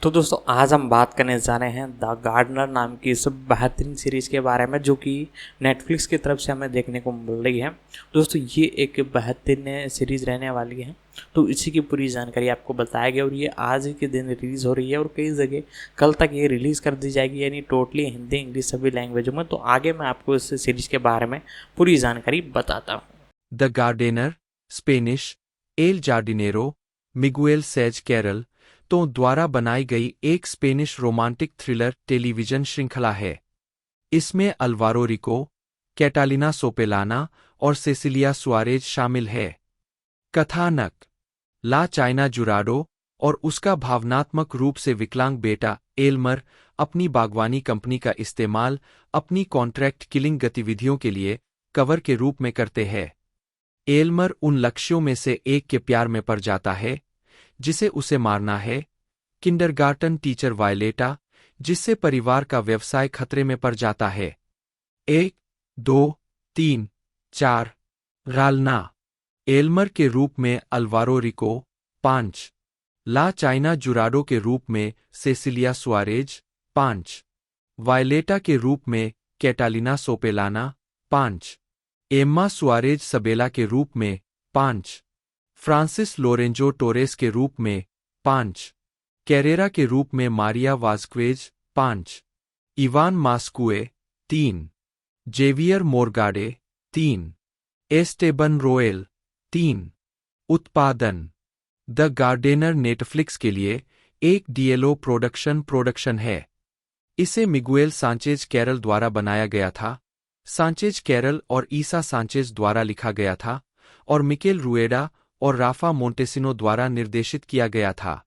तो दोस्तों आज हम बात करने जा रहे हैं द गार्डनर नाम की इस बेहतरीन सीरीज़ के बारे में, जो कि नेटफ्लिक्स की तरफ से हमें देखने को मिल रही है। दोस्तों ये एक बेहतरीन सीरीज़ रहने वाली है, तो इसी की पूरी जानकारी आपको बताया और ये आज ही के दिन रिलीज़ हो रही है और कई जगह कल तक ये रिलीज़ कर दी जाएगी, यानी टोटली हिंदी इंग्लिश सभी लैंग्वेजों में। तो आगे मैं आपको इस सीरीज़ के बारे में पूरी जानकारी बताता हूँ। The gardener, Spanish El Jardinero, Miguel Sez Carral तो द्वारा बनाई गई एक स्पेनिश रोमांटिक थ्रिलर टेलीविजन श्रृंखला है। इसमें अल्वारो रिको, कैटालिना सोपेलाना और सेसिलिया सुआरेज शामिल है। कथानक: ला चाइना जुराडो और उसका भावनात्मक रूप से विकलांग बेटा एल्मर अपनी बागवानी कंपनी का इस्तेमाल अपनी कॉन्ट्रैक्ट किलिंग गतिविधियों के लिए कवर के रूप में करते हैं। एल्मर उन लक्ष्यों में से एक के प्यार में पड़ जाता है जिसे उसे मारना है, किंडरगार्टन टीचर वायलेटा, जिससे परिवार का व्यवसाय खतरे में पड़ जाता है। 1, 2, 3, 4 रालना एल्मर के रूप में अल्वारो रिको, 5 ला चाइना जुराडो के रूप में सेसिलिया सुआरेज, 5 वायलेटा के रूप में कैटालिना सोपेलाना, 5 एम्मा सुआरेज सबेला के रूप में, 5 फ्रांसिस लोरेंजो टोरेस के रूप में, 5 कैरेरा के रूप में Maria वास्क्वेज, 5 Ivan मास्कुए, 3 Xavier मोरगाडे, 3 Esteban Roel, 3 उत्पादन: द गार्डेनर नेटफ्लिक्स के लिए एक डीएलओ प्रोडक्शन है। इसे मिगुएल सांचेज कैरल द्वारा बनाया गया था। सांचेज कैरल और ईसा सांचेज द्वारा लिखा गया था और मिकेल रुएडा और राफा मोंटेसिनो द्वारा निर्देशित किया गया था।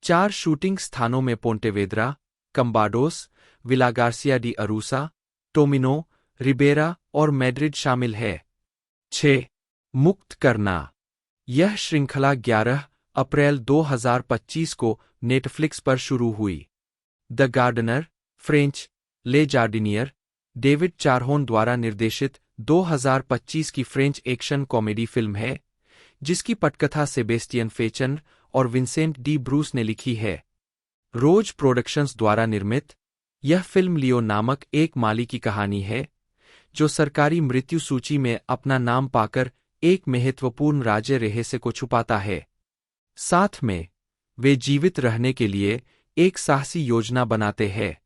4 शूटिंग स्थानों में पोंटेवेद्रा, कंबाडोस, विलागार्सिया डी अरूसा, टोमिनो, रिबेरा और मैड्रिड शामिल है। 6 मुक्त करना: यह श्रृंखला 11 अप्रैल 2025 को नेटफ्लिक्स पर शुरू हुई। द गार्डनर, फ्रेंच ले जार्डिनियर, डेविड चारहोन द्वारा निर्देशित 2025 की फ्रेंच एक्शन कॉमेडी फिल्म है, जिसकी पटकथा सेबेस्टियन फेचन और विंसेंट डी ब्रूस ने लिखी है। रोज प्रोडक्शंस द्वारा निर्मित, यह फिल्म लियो नामक एक माली की कहानी है जो सरकारी मृत्यु सूची में अपना नाम पाकर एक महत्वपूर्ण राज्य रहस्य को छुपाता है। साथ में वे जीवित रहने के लिए एक साहसी योजना बनाते हैं।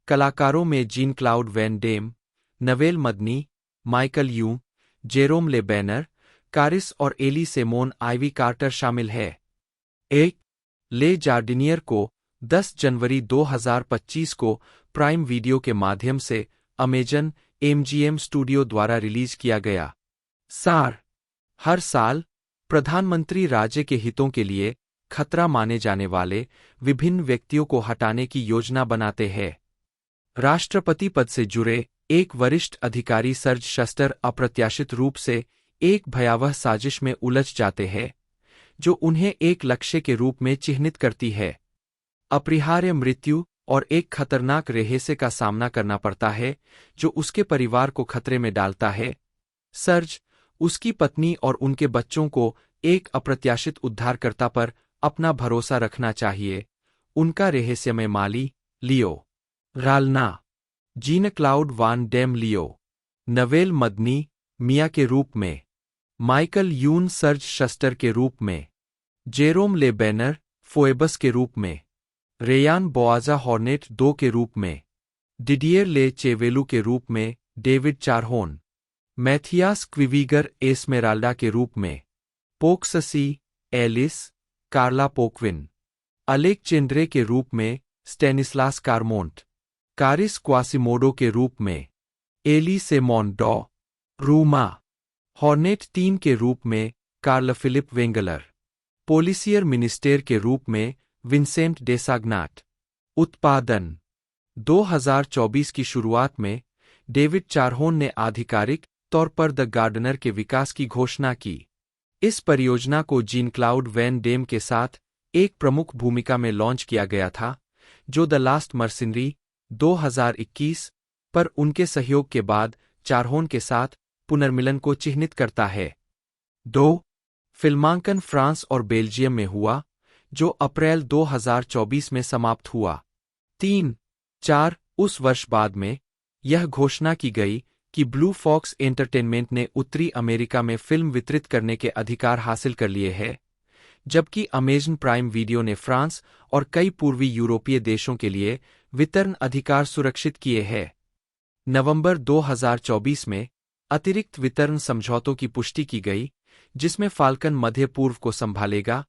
कलाकारों में Jean Claude Van Damme, Nawel Madani, Michael Youn, Jerome Le Banner, Kaaris और एली सेमोन आइवी कार्टर शामिल है। 1 ले जार्डिनियर को 10 जनवरी 2025 को प्राइम वीडियो के माध्यम से अमेजन एमजीएम स्टूडियो द्वारा रिलीज किया गया। सार: हर साल प्रधानमंत्री राज्य के हितों के लिए खतरा माने जाने वाले विभिन्न व्यक्तियों को हटाने की योजना बनाते हैं। राष्ट्रपति पद से जुड़े एक वरिष्ठ अधिकारी सर्ज शस्टर अप्रत्याशित रूप से एक भयावह साजिश में उलझ जाते हैं जो उन्हें एक लक्ष्य के रूप में चिह्नित करती है। अपरिहार्य मृत्यु और एक खतरनाक रहस्य का सामना करना पड़ता है जो उसके परिवार को खतरे में डालता है। सर्ज, उसकी पत्नी और उनके बच्चों को एक अप्रत्याशित उद्धारकर्ता पर अपना भरोसा रखना चाहिए। उनका रहस्यमय माली, लियो। रालना: जीन क्लाउड वान डेम लियो, नवेल मदनी, मिया के रूप में, माइकल यून सर्ज शस्टर के रूप में, जेरोम ले बैनर, फोएबस के रूप में, रेयान बोआजा हॉर्नेट 2 के रूप में, डिडियर ले चेवेलू के रूप में, डेविड चारहोन, मैथियास क्विवीगर एस्मेराल्डा के रूप में, पोक्ससी, एलिस, कार्ला पोक्विन, अलेक चेंद्रे के रूप में, स्टेनिस्लास कारमोंट, कारिस क्वासिमोडो के रूप में, एली सेमोन डॉ, रूमा, हॉर्नेट 3 के रूप में, कार्ल फिलिप वेंगलर, पोलिसियर मिनिस्टर के रूप में, विंसेंट डेसाग्नाट। उत्पादन: 2024 की शुरुआत में डेविड चारहोन ने आधिकारिक तौर पर द गार्डनर के विकास की घोषणा की। इस परियोजना को जीन क्लाउड वैन डेम के साथ एक प्रमुख भूमिका में लॉन्च किया गया था, जो द लास्ट मर्सिनरी 2021 पर उनके सहयोग के बाद चारहोन के साथ पुनर्मिलन को चिह्नित करता है। 2 फिल्मांकन फ्रांस और बेल्जियम में हुआ, जो अप्रैल 2024 में समाप्त हुआ। 3-4 उस वर्ष बाद में यह घोषणा की गई कि ब्लू फॉक्स एंटरटेनमेंट ने उत्तरी अमेरिका में फिल्म वितरित करने के अधिकार हासिल कर लिए हैं, जबकि अमेज़न प्राइम वीडियो ने फ्रांस और कई पूर्वी यूरोपीय देशों के लिए वितरण अधिकार सुरक्षित किए हैं। नवंबर 2024 में अतिरिक्त वितरण समझौतों की पुष्टि की गई, जिसमें फाल्कन मध्य पूर्व को संभालेगा,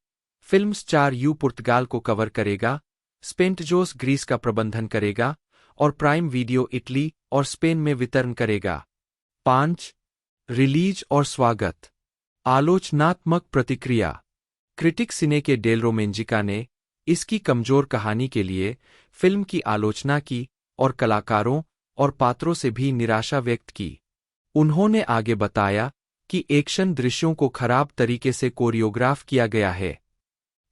फिल्म स्टार यू पुर्तगाल को कवर करेगा, स्पेंटजोस ग्रीस का प्रबंधन करेगा और प्राइम वीडियो इटली और स्पेन में वितरण करेगा। 5. रिलीज और स्वागत। आलोचनात्मक प्रतिक्रिया। क्रिटिक सिने के डेल रोमेंजिका ने इसकी कमजोर कहानी के लिए फिल्म की आलोचना की और कलाकारों और पात्रों से भी निराशा व्यक्त की। उन्होंने आगे बताया कि एक्शन दृश्यों को खराब तरीके से कोरियोग्राफ किया गया है।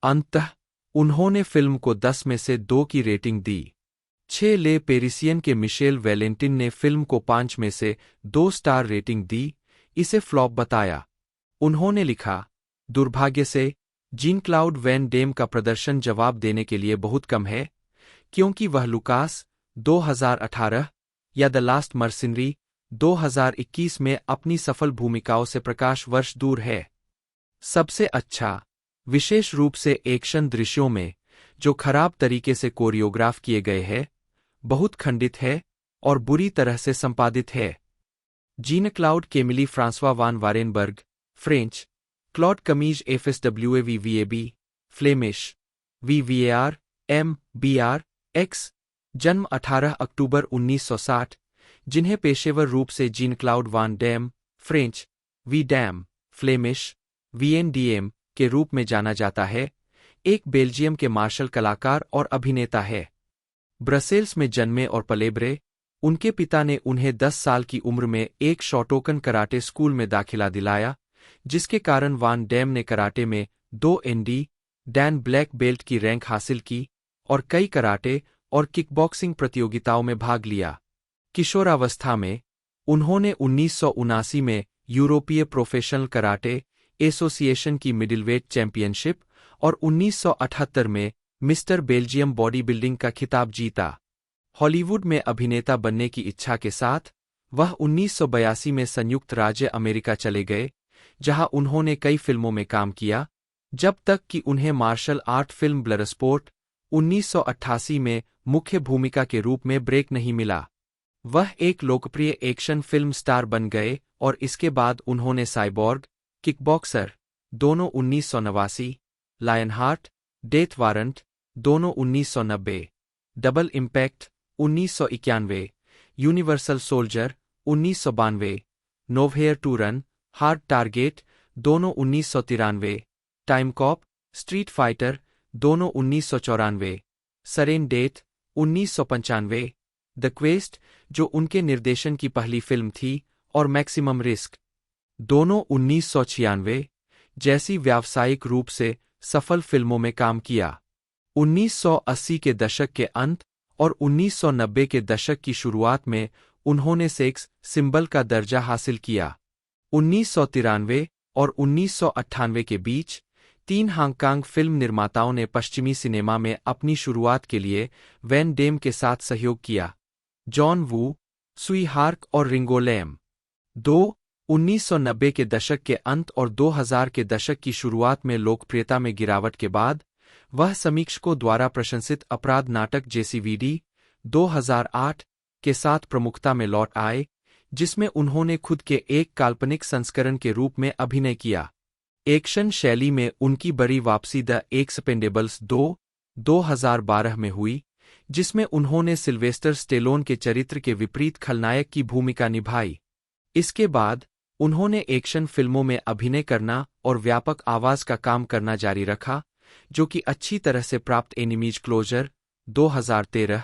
अंततः उन्होंने फिल्म को 10 में से 2 की रेटिंग दी। 6 ले पेरिसियन के मिशेल वैलेंटिन ने फिल्म को 5 में से 2 स्टार रेटिंग दी, इसे फ्लॉप बताया। उन्होंने लिखा, दुर्भाग्य से जीन क्लाउड वैन डेम का प्रदर्शन जवाब देने के लिए बहुत कम है, क्योंकि वह लुकास 2018 या द लास्ट मर्सिनरी 2021 में अपनी सफल भूमिकाओं से प्रकाश वर्ष दूर है। सबसे अच्छा, विशेष रूप से एक्शन दृश्यों में, जो खराब तरीके से कोरियोग्राफ किए गए हैं, बहुत खंडित है और बुरी तरह से संपादित है। जीन क्लाउड केमिली फ्रांसवा वान वारेनबर्ग, फ्रेंच, क्लॉड कमीज FSWAVVAB, Flemish, VVAR, MBR, X, जन्म 18 अक्टूबर 1960, जिन्हें पेशेवर रूप से Jean Claude Van Damme, French, V Damme, Flemish, VNDM के रूप में जाना जाता है, एक बेल्जियम के मार्शल कलाकार और अभिनेता है। ब्रसेल्स में जन्मे और पले बड़े, उनके पिता ने उन्हें 10 साल की उम्र में एक शोटोकन कराटे स्कूल में दाखिला दिलाया, जिसके कारण वान डैम ने कराटे में 2 ND डैन ब्लैक बेल्ट की रैंक हासिल की और कई कराटे और किकबॉक्सिंग प्रतियोगिताओं में भाग लिया। किशोरावस्था में उन्होंने 1979 में यूरोपीय प्रोफेशनल कराटे एसोसिएशन की मिडिलवेट चैंपियनशिप और 1978 में मिस्टर बेल्जियम बॉडी बिल्डिंग का खिताब जीता। हॉलीवुड में अभिनेता बनने की इच्छा के साथ वह 1982 में संयुक्त राज्य अमेरिका चले गए, जहां उन्होंने कई फिल्मों में काम किया, जब तक कि उन्हें मार्शल आर्ट फिल्म ब्लडस्पोर्ट 1988 में मुख्य भूमिका के रूप में ब्रेक नहीं मिला। वह एक लोकप्रिय एक्शन फिल्म स्टार बन गए और इसके बाद उन्होंने साइबॉर्ग, किकबॉक्सर, दोनों 1989, लायनहार्ट, डेथ वारंट, दोनों 1990, Double Impact 1991, Universal Soldier 1992, Nowhere to Run, Hard Target, दोनों 1993, टाइम कॉप, स्ट्रीट फाइटर, दोनों 1994, सरेन डेथ 1995, द क्वेस्ट, जो उनके निर्देशन की पहली फिल्म थी, और मैक्सिमम रिस्क, दोनों 1996, जैसी व्यावसायिक रूप से सफल फिल्मों में काम किया। 1980 के दशक के अंत और 1990 के दशक की शुरुआत में उन्होंने सेक्स सिंबल का दर्जा हासिल किया। 1993 और 1998 के बीच 3 हांगकांग फिल्म निर्माताओं ने पश्चिमी सिनेमा में अपनी शुरुआत के लिए वैन डेम के साथ सहयोग किया, जॉन वू, सुई हार्क और रिंगो लैम। 1990 के दशक के अंत और 2000 के दशक की शुरुआत में लोकप्रियता में गिरावट के बाद वह समीक्षकों द्वारा प्रशंसित अपराध नाटक JCVD 2008 के साथ प्रमुखता में लौट आए, जिसमें उन्होंने खुद के एक काल्पनिक संस्करण के रूप में अभिनय किया। एक्शन शैली में उनकी बड़ी वापसी द एक्सपेंडेबल्स 2 2012 में हुई, जिसमें उन्होंने सिल्वेस्टर स्टेलोन के चरित्र के विपरीत खलनायक की भूमिका निभाई। इसके बाद उन्होंने एक्शन फिल्मों में अभिनय करना और व्यापक आवाज का काम करना जारी रखा, जो कि अच्छी तरह से प्राप्त Enemies Closer 2013,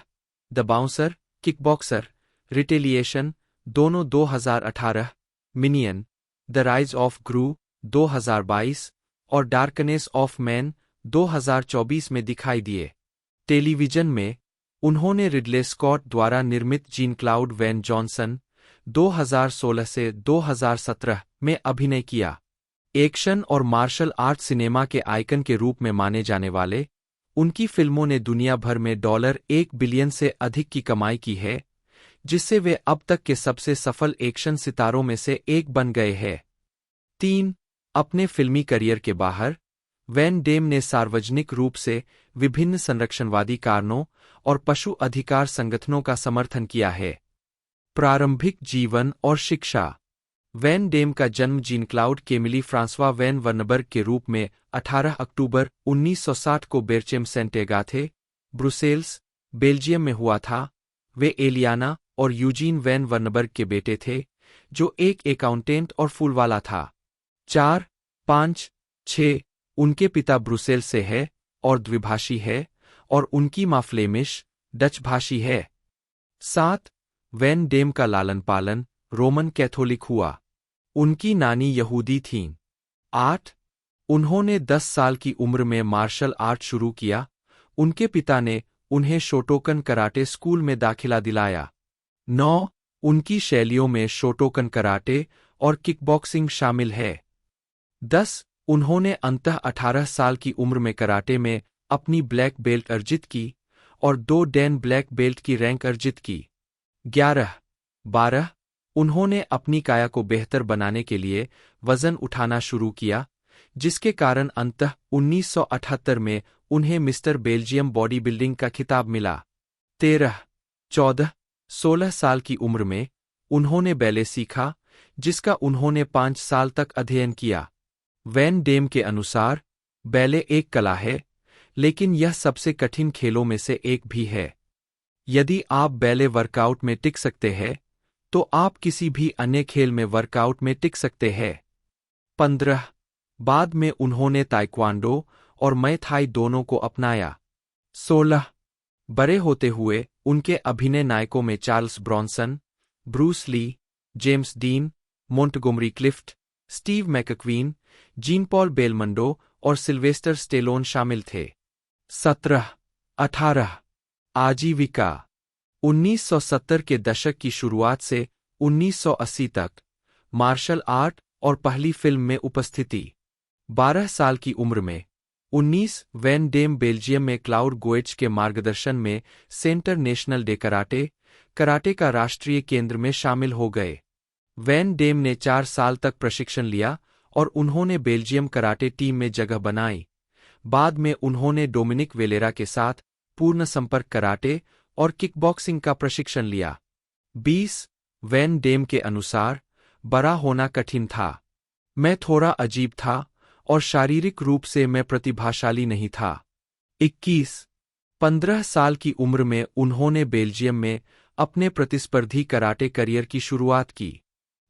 The Bouncer, Kickboxer, Retaliation, दोनों 2018, Minion, The rise of Gru 2022 और डार्कनेस ऑफ मैन 2024 में दिखाई दिए। टेलीविजन में उन्होंने रिडले स्कॉट द्वारा निर्मित जीन क्लाउड वैन जॉनसन 2016 से 2017 में अभिनय किया। एक्शन और मार्शल आर्ट सिनेमा के आइकन के रूप में माने जाने वाले उनकी फिल्मों ने दुनिया भर में $1 बिलियन से अधिक की कमाई की है, जिससे वे अब तक के सबसे सफल एक्शन सितारों में से एक बन गए हैं। 3. अपने फिल्मी करियर के बाहर वैन डेम ने सार्वजनिक रूप से विभिन्न संरक्षणवादी कारणों और पशु अधिकार संगठनों का समर्थन किया है। प्रारंभिक जीवन और शिक्षा। वैन डेम का जन्म Jean Claude Camille Francois Van Varenberg के रूप में 18 अक्टूबर 1960 को बेरचेम सेंटेगाथे, ब्रुसेल्स, बेल्जियम में हुआ था। वे एलियाना और यूजीन वैन वर्नबर्ग के बेटे थे, जो एक अकाउंटेंट और फूलवाला था। 4, 5, 6 उनके पिता ब्रुसेल्स से है और द्विभाषी है, और उनकी मां फ्लेमिश, डच भाषी है। 7. वैन डेम का लालन पालन रोमन कैथोलिक हुआ। उनकी नानी यहूदी थीं। 8. उन्होंने 10 साल की उम्र में मार्शल आर्ट शुरू किया। उनके पिता ने उन्हें शोटोकन कराटे स्कूल में दाखिला दिलाया। 9. उनकी शैलियों में शोटोकन कराटे और किकबॉक्सिंग शामिल है। 10. उन्होंने अंततः 18 साल की उम्र में कराटे में अपनी ब्लैक बेल्ट अर्जित की और 2 डैन ब्लैक बेल्ट की रैंक अर्जित की। 11. 12. उन्होंने अपनी काया को बेहतर बनाने के लिए वजन उठाना शुरू किया, जिसके कारण अंततः 1978 में उन्हें मिस्टर बेल्जियम बॉडी बिल्डिंग का खिताब मिला। 13, 14, 16 साल की उम्र में उन्होंने बैले सीखा, जिसका उन्होंने 5 साल तक अध्ययन किया। वैन डेम के अनुसार बैले एक कला है, लेकिन यह सबसे कठिन खेलों में से एक भी है। यदि आप बैले वर्कआउट में टिक सकते हैं, तो आप किसी भी अन्य खेल में वर्कआउट में टिक सकते हैं। 15. बाद में उन्होंने ताइक्वांडो और मय थाई दोनों को अपनाया। 16. बड़े होते हुए उनके अभिनय नायकों में Charles Bronson, Bruce Lee, James Dean, Montgomery Clift, Steve McQueen, Jean Paul Belmondo और सिल्वेस्टर स्टेलोन शामिल थे। 17. 18. आजीविका। 1970 के दशक की शुरुआत से 1980 तक मार्शल आर्ट और पहली फिल्म में उपस्थिति। 12 साल की उम्र में 19 वैन डेम बेल्जियम में क्लाउड गोएट्स के मार्गदर्शन में सेंटर नेशनल डे कराटे का राष्ट्रीय केंद्र में शामिल हो गए। वैन डेम ने 4 साल तक प्रशिक्षण लिया और उन्होंने बेल्जियम कराटे टीम में जगह बनाई। बाद में उन्होंने डोमिनिक वेलेरा के साथ पूर्ण संपर्क कराटे और किकबॉक्सिंग का प्रशिक्षण लिया। 20 वैन डेम के अनुसार बड़ा होना कठिन था। मैं थोड़ा अजीब था और शारीरिक रूप से मैं प्रतिभाशाली नहीं था। 21 15 साल की उम्र में उन्होंने बेल्जियम में अपने प्रतिस्पर्धी कराटे करियर की शुरुआत की।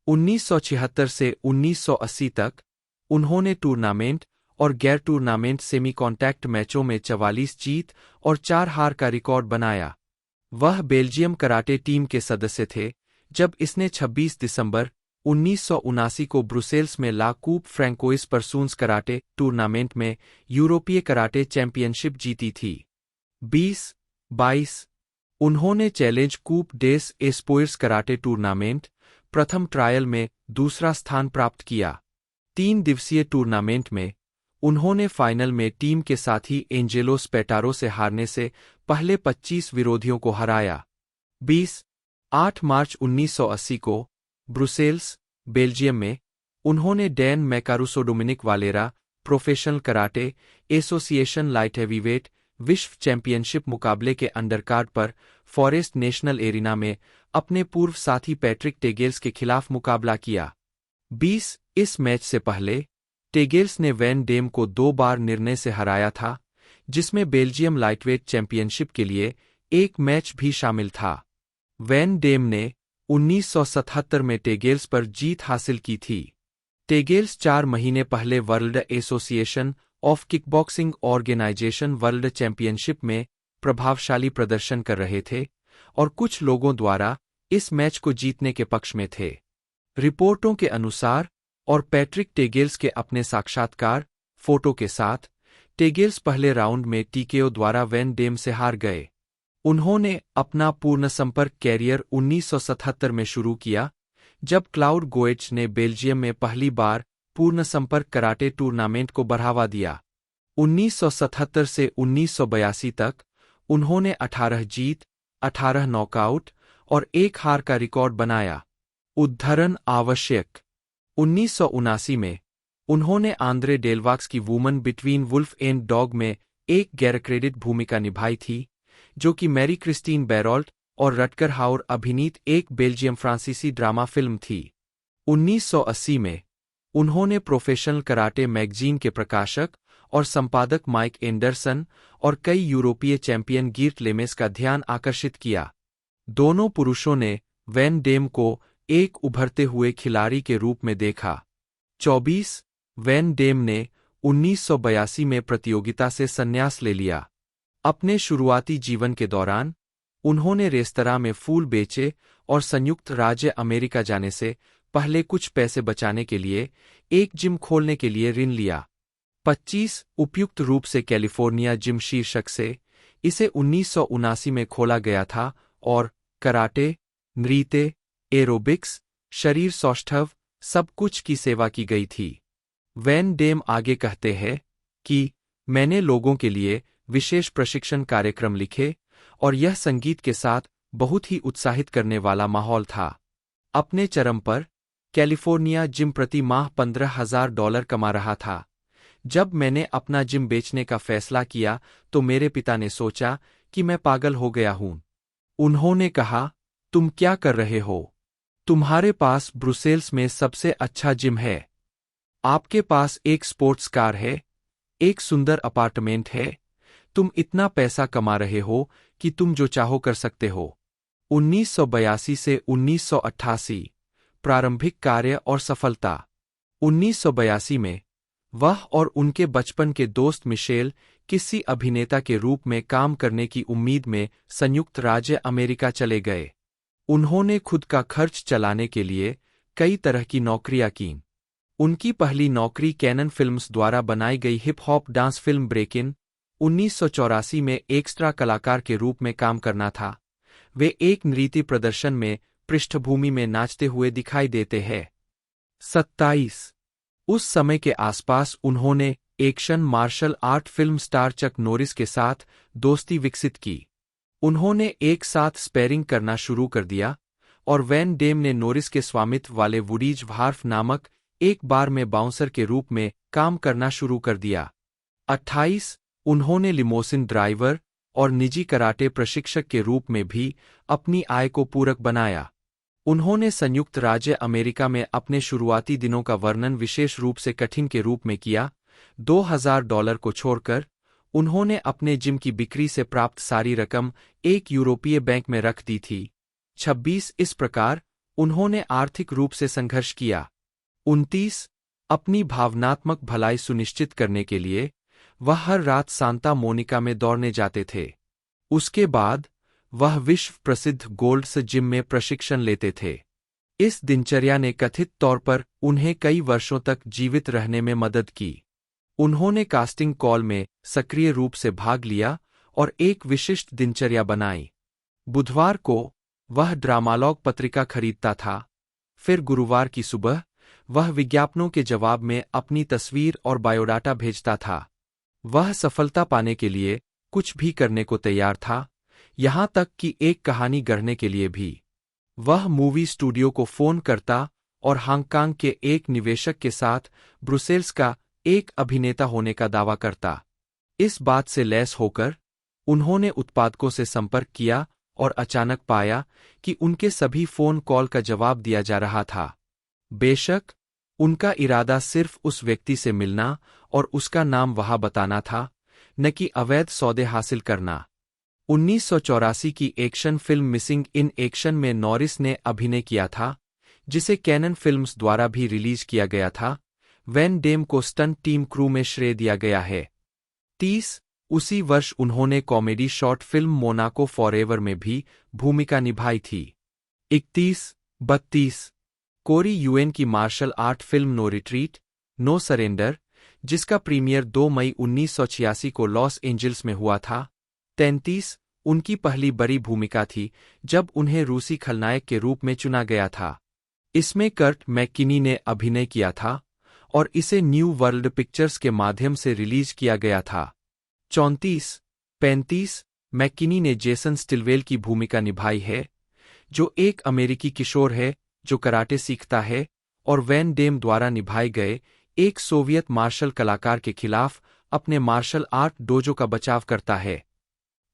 1976 से 1980 तक उन्होंने टूर्नामेंट और गैर टूर्नामेंट सेमी कॉन्टैक्ट मैचों में 44 जीत और 4 हार का रिकॉर्ड बनाया। वह बेल्जियम कराटे टीम के सदस्य थे जब इसने 26 दिसंबर 1979 को ब्रुसेल्स में ला कूप फ्रैंकोइस परसून्स कराटे टूर्नामेंट में यूरोपीय कराटे चैंपियनशिप जीती थी। 20-22 उन्होंने चैलेंज कूप डेस एस्पोइर्स कराटे टूर्नामेंट प्रथम ट्रायल में दूसरा स्थान प्राप्त किया। 3 दिवसीय टूर्नामेंट में उन्होंने फाइनल में टीम के साथी एंजेलो स्पेटारो से हारने से पहले 25 विरोधियों को हराया। 8 मार्च 1980 को ब्रुसेल्स, बेल्जियम में उन्होंने Dan Macaruso Dominique Valera professional karate association light heavyweight विश्व चैंपियनशिप मुकाबले के अंडरकार्ड पर फॉरेस्ट नेशनल एरिना में अपने पूर्व साथी पैट्रिक टेगेल्स के खिलाफ मुकाबला किया। इस मैच से पहले टेगेल्स ने वैन डेम को 2 बार निर्णय से हराया था, जिसमें बेल्जियम लाइटवेट चैंपियनशिप के लिए एक मैच भी शामिल था। वैन डेम ने 1977 में टेगेल्स पर जीत हासिल की थी। टेगेल्स 4 महीने पहले World Association of Kickboxing Organization World Championship में प्रभावशाली प्रदर्शन कर रहे थे और कुछ लोगों द्वारा इस मैच को जीतने के पक्ष में थे। रिपोर्टों के अनुसार और पैट्रिक टेगेल्स के अपने साक्षात्कार फोटो के साथ, टेगेल्स पहले राउंड में टीकेओ द्वारा वैन डेम से हार गए। उन्होंने अपना पूर्ण संपर्क कैरियर 1977 में शुरू किया, जब क्लाउड गोएट्स ने बेल्जियम में पहली बार पूर्ण संपर्क कराटे टूर्नामेंट को बढ़ावा दिया। 1977 से 1982 तक उन्होंने 18 जीत, 18 नॉकआउट और 1 हार का रिकॉर्ड बनाया। उद्धरण आवश्यक। 1979 में उन्होंने आंद्रे डेलवाक्स की Woman Between Wolf and Dog में एक गैर-क्रेडिट भूमिका निभाई थी, जो कि मैरी क्रिस्टीन बैरॉल्ट और रटकर हाउर अभिनीत एक बेल्जियम फ्रांसीसी ड्रामा फिल्म थी। 1980 में उन्होंने प्रोफेशनल कराटे मैगजीन के प्रकाशक और संपादक माइक एंडरसन और कई यूरोपीय चैंपियन गिर्ट लेमेस का ध्यान आकर्षित किया। दोनों पुरुषों ने वैन डेम को एक उभरते हुए खिलाड़ी के रूप में देखा। 24 वैन डेम ने 1982 में प्रतियोगिता से संन्यास ले लिया। अपने शुरुआती जीवन के दौरान उन्होंने रेस्तरां में फूल बेचे और संयुक्त राज्य अमेरिका जाने से पहले कुछ पैसे बचाने के लिए एक जिम खोलने के लिए ऋण लिया। 25 उपयुक्त रूप से कैलिफोर्निया जिम शीर्षक से इसे 1979 में खोला गया था और कराटे, नृत्य, एरोबिक्स, शरीर सौष्ठव सब कुछ की सेवा की गई थी। वैन डेम आगे कहते हैं कि मैंने लोगों के लिए विशेष प्रशिक्षण कार्यक्रम लिखे और यह संगीत के साथ बहुत ही उत्साहित करने वाला माहौल था। अपने चरम पर कैलिफोर्निया जिम प्रति माह $15,000 कमा रहा था। जब मैंने अपना जिम बेचने का फैसला किया तो मेरे पिता ने सोचा कि मैं पागल हो गया हूं। उन्होंने कहा, तुम क्या कर रहे हो? तुम्हारे पास ब्रुसेल्स में सबसे अच्छा जिम है। आपके पास एक स्पोर्ट्स कार है, एक सुंदर अपार्टमेंट है। तुम इतना पैसा कमा रहे हो कि तुम जो चाहो कर सकते हो। 1982 से 1988 प्रारंभिक कार्य और सफलता। 1982 में वह और उनके बचपन के दोस्त मिशेल किसी अभिनेता के रूप में काम करने की उम्मीद में संयुक्त राज्य अमेरिका चले गए। उन्होंने खुद का खर्च चलाने के लिए कई तरह की नौकरियां कीं। उनकी पहली नौकरी कैनन फिल्म्स द्वारा बनाई गई हिप हॉप डांस फिल्म ब्रेक-इन 1984 में एक्स्ट्रा कलाकार के रूप में काम करना था। वे एक नृत्य प्रदर्शन में पृष्ठभूमि में नाचते हुए दिखाई देते हैं। 27 उस समय के आसपास उन्होंने action martial art film star Chuck Norris के साथ दोस्ती विकसित की। उन्होंने एक साथ स्पैरिंग करना शुरू कर दिया और वैन डेम ने नॉरिस के स्वामित्व वाले वुडीज वार्फ नामक एक बार में बाउंसर के रूप में काम करना शुरू कर दिया। 28 उन्होंने लिमोसिन ड्राइवर और निजी कराटे प्रशिक्षक के रूप में भी अपनी आय को पूरक बनाया। उन्होंने संयुक्त राज्य अमेरिका में अपने शुरुआती दिनों का वर्णन विशेष रूप से कठिन के रूप में किया। $2,000 को छोड़कर उन्होंने अपने जिम की बिक्री से प्राप्त सारी रकम एक यूरोपीय बैंक में रख दी थी। 26 इस प्रकार उन्होंने आर्थिक रूप से संघर्ष किया। 29 अपनी भावनात्मक भलाई सुनिश्चित करने के लिए वह हर रात सांता मोनिका में दौड़ने जाते थे। उसके बाद वह विश्व प्रसिद्ध गोल्ड्स जिम में प्रशिक्षण लेते थे। इस दिनचर्या ने कथित तौर पर उन्हें कई वर्षों तक जीवित रहने में मदद की। उन्होंने कास्टिंग कॉल में सक्रिय रूप से भाग लिया और एक विशिष्ट दिनचर्या बनाई। बुधवार को वह ड्रामालॉग पत्रिका खरीदता था। फिर गुरुवार की सुबह वह विज्ञापनों के जवाब में अपनी तस्वीर और बायोडाटा भेजता था। वह सफलता पाने के लिए कुछ भी करने को तैयार था, यहां तक कि एक कहानी गढ़ने के लिए भी। वह मूवी स्टूडियो को फोन करता और हांगकांग के एक निवेशक के साथ ब्रुसेल्स का एक अभिनेता होने का दावा करता। इस बात से लैस होकर उन्होंने उत्पादकों से संपर्क किया और अचानक पाया कि उनके सभी फोन कॉल का जवाब दिया जा रहा था। बेशक उनका इरादा सिर्फ उस व्यक्ति से मिलना और उसका नाम वहां बताना था, न कि अवैध सौदे हासिल करना। 1984 की action film missing in action में नॉरिस ने अभिनय किया था, जिसे कैनन फिल्म्स द्वारा भी रिलीज किया गया था। वैन डेम को स्टंट टीम क्रू में श्रेय दिया गया है। 30 उसी वर्ष उन्होंने comedy short film Monaco Forever में भी भूमिका निभाई थी। 31-32 कोरी यूएन की martial art film No Retreat, No Surrender, जिसका प्रीमियर 2 मई 1986 को लॉस एंजल्स में हुआ था। 33 उनकी पहली बड़ी भूमिका थी जब उन्हें रूसी खलनायक के रूप में चुना गया था। इसमें कर्ट मैककिनी ने अभिनय किया था और इसे न्यू वर्ल्ड पिक्चर्स के माध्यम से रिलीज किया गया था। 34-35 मैकिनी ने जेसन स्टिलवेल की भूमिका निभाई है, जो एक अमेरिकी किशोर है जो कराटे सीखता है और वैन डेम द्वारा निभाए गए एक सोवियत मार्शल कलाकार के खिलाफ अपने मार्शल आर्ट डोजो का बचाव करता है।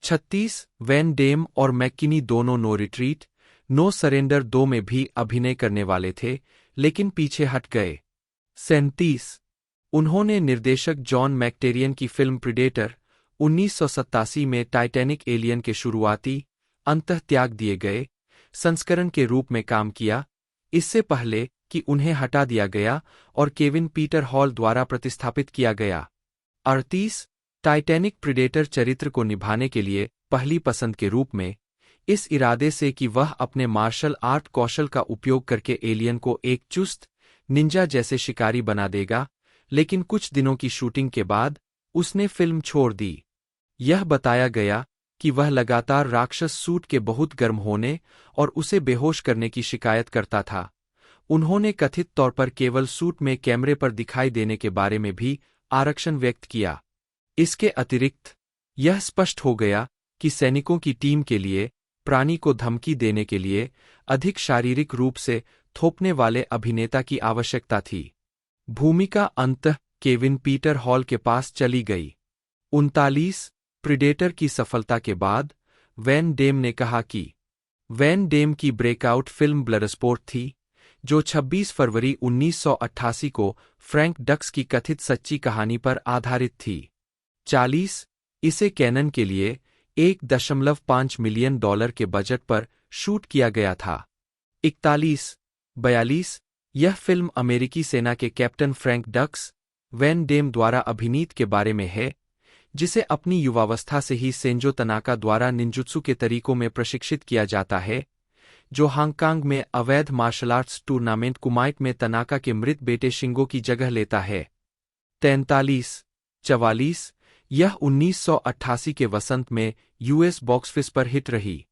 36 वैन डेम और मैकिनी दोनों नो रिट्रीट, नो सरेंडर 2 में भी अभिनय करने वाले थे, लेकिन पीछे हट गए। 37 उन्होंने निर्देशक जॉन मैकटेरियन की फिल्म प्रीडेटर 1987 में टाइटैनिक एलियन के शुरुआती अंतः त्याग दिए गए संस्करण के रूप में काम किया, इससे पहले कि उन्हें हटा दिया गया और केविन पीटर हॉल द्वारा प्रतिस्थापित किया गया। 38 टाइटैनिक प्रीडेटर चरित्र को निभाने के लिए पहली पसंद के रूप में, इस इरादे से कि वह अपने मार्शल आर्ट कौशल का उपयोग करके एलियन को एक चुस्त निंजा जैसे शिकारी बना देगा, लेकिन कुछ दिनों की शूटिंग के बाद उसने फिल्म छोड़ दी। यह बताया गया कि वह लगातार राक्षस सूट के बहुत गर्म होने और उसे बेहोश करने की शिकायत करता था। उन्होंने कथित तौर पर केवल सूट में कैमरे पर दिखाई देने के बारे में भी आरक्षण व्यक्त किया। इसके अतिरिक्त यह स्पष्ट हो गया कि सैनिकों की टीम के लिए प्राणी को धमकी देने के लिए अधिक शारीरिक रूप से थोपने वाले अभिनेता की आवश्यकता थी। भूमिका अंततः केविन पीटर हॉल के पास चली गई। 39 प्रीडेटर की सफलता के बाद वैन डेम ने कहा कि वैन डेम की ब्रेकआउट फिल्म ब्लडस्पोर्ट थी, जो 26 फरवरी 1988 को फ्रैंक डक्स की कथित सच्ची कहानी पर आधारित थी। 40 इसे कैनन के लिए $1.5 मिलियन के बजट पर शूट किया गया था। 41-42 यह फिल्म अमेरिकी सेना के captain Frank Dux, Van Damme द्वारा अभिनीत के बारे में है, जिसे अपनी युवावस्था से ही सेंजो तनाका द्वारा निंजुत्सु के तरीकों में प्रशिक्षित किया जाता है, जो हांगकांग में अवैध मार्शल आर्ट्स टूर्नामेंट कुमाइट में तनाका के मृत बेटे शिंगो की जगह लेता है। 43-44 यह 1988 के वसंत में यूएस बॉक्स ऑफिस पर हिट रही।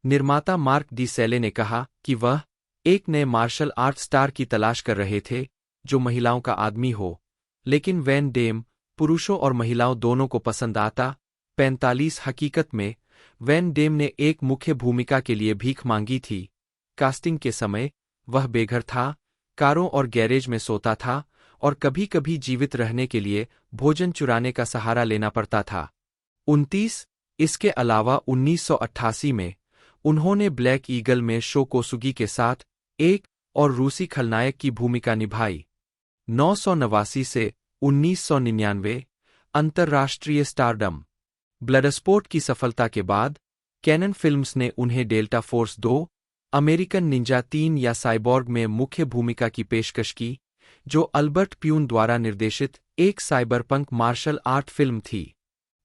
निर्माता मार्क डी सैले ने कहा कि वह एक नए मार्शल आर्ट स्टार की तलाश कर रहे थे जो महिलाओं का आदमी हो, लेकिन वैन डेम पुरुषों और महिलाओं दोनों को पसंद आता। 45 हकीकत में वैन डेम ने एक मुख्य भूमिका के लिए भीख मांगी थी। कास्टिंग के समय वह बेघर था, कारों और गैरेज में सोता था और कभी-कभी जीवित रहने के लिए भोजन चुराने का सहारा लेना पड़ता था। 29 इसके अलावा 1988 में उन्होंने ब्लैक ईगल में शो कोसुगी के साथ एक और रूसी खलनायक की भूमिका निभाई। 989 से 1999 अंतर्राष्ट्रीय स्टारडम। ब्लडस्पोर्ट की सफलता के बाद कैनन फिल्म्स ने उन्हें डेल्टा फोर्स 2, अमेरिकन निंजा 3 या साइबॉर्ग में मुख्य भूमिका की पेशकश की, जो अल्बर्ट प्यून द्वारा निर्देशित एक साइबरपंक मार्शल आर्ट फिल्म थी।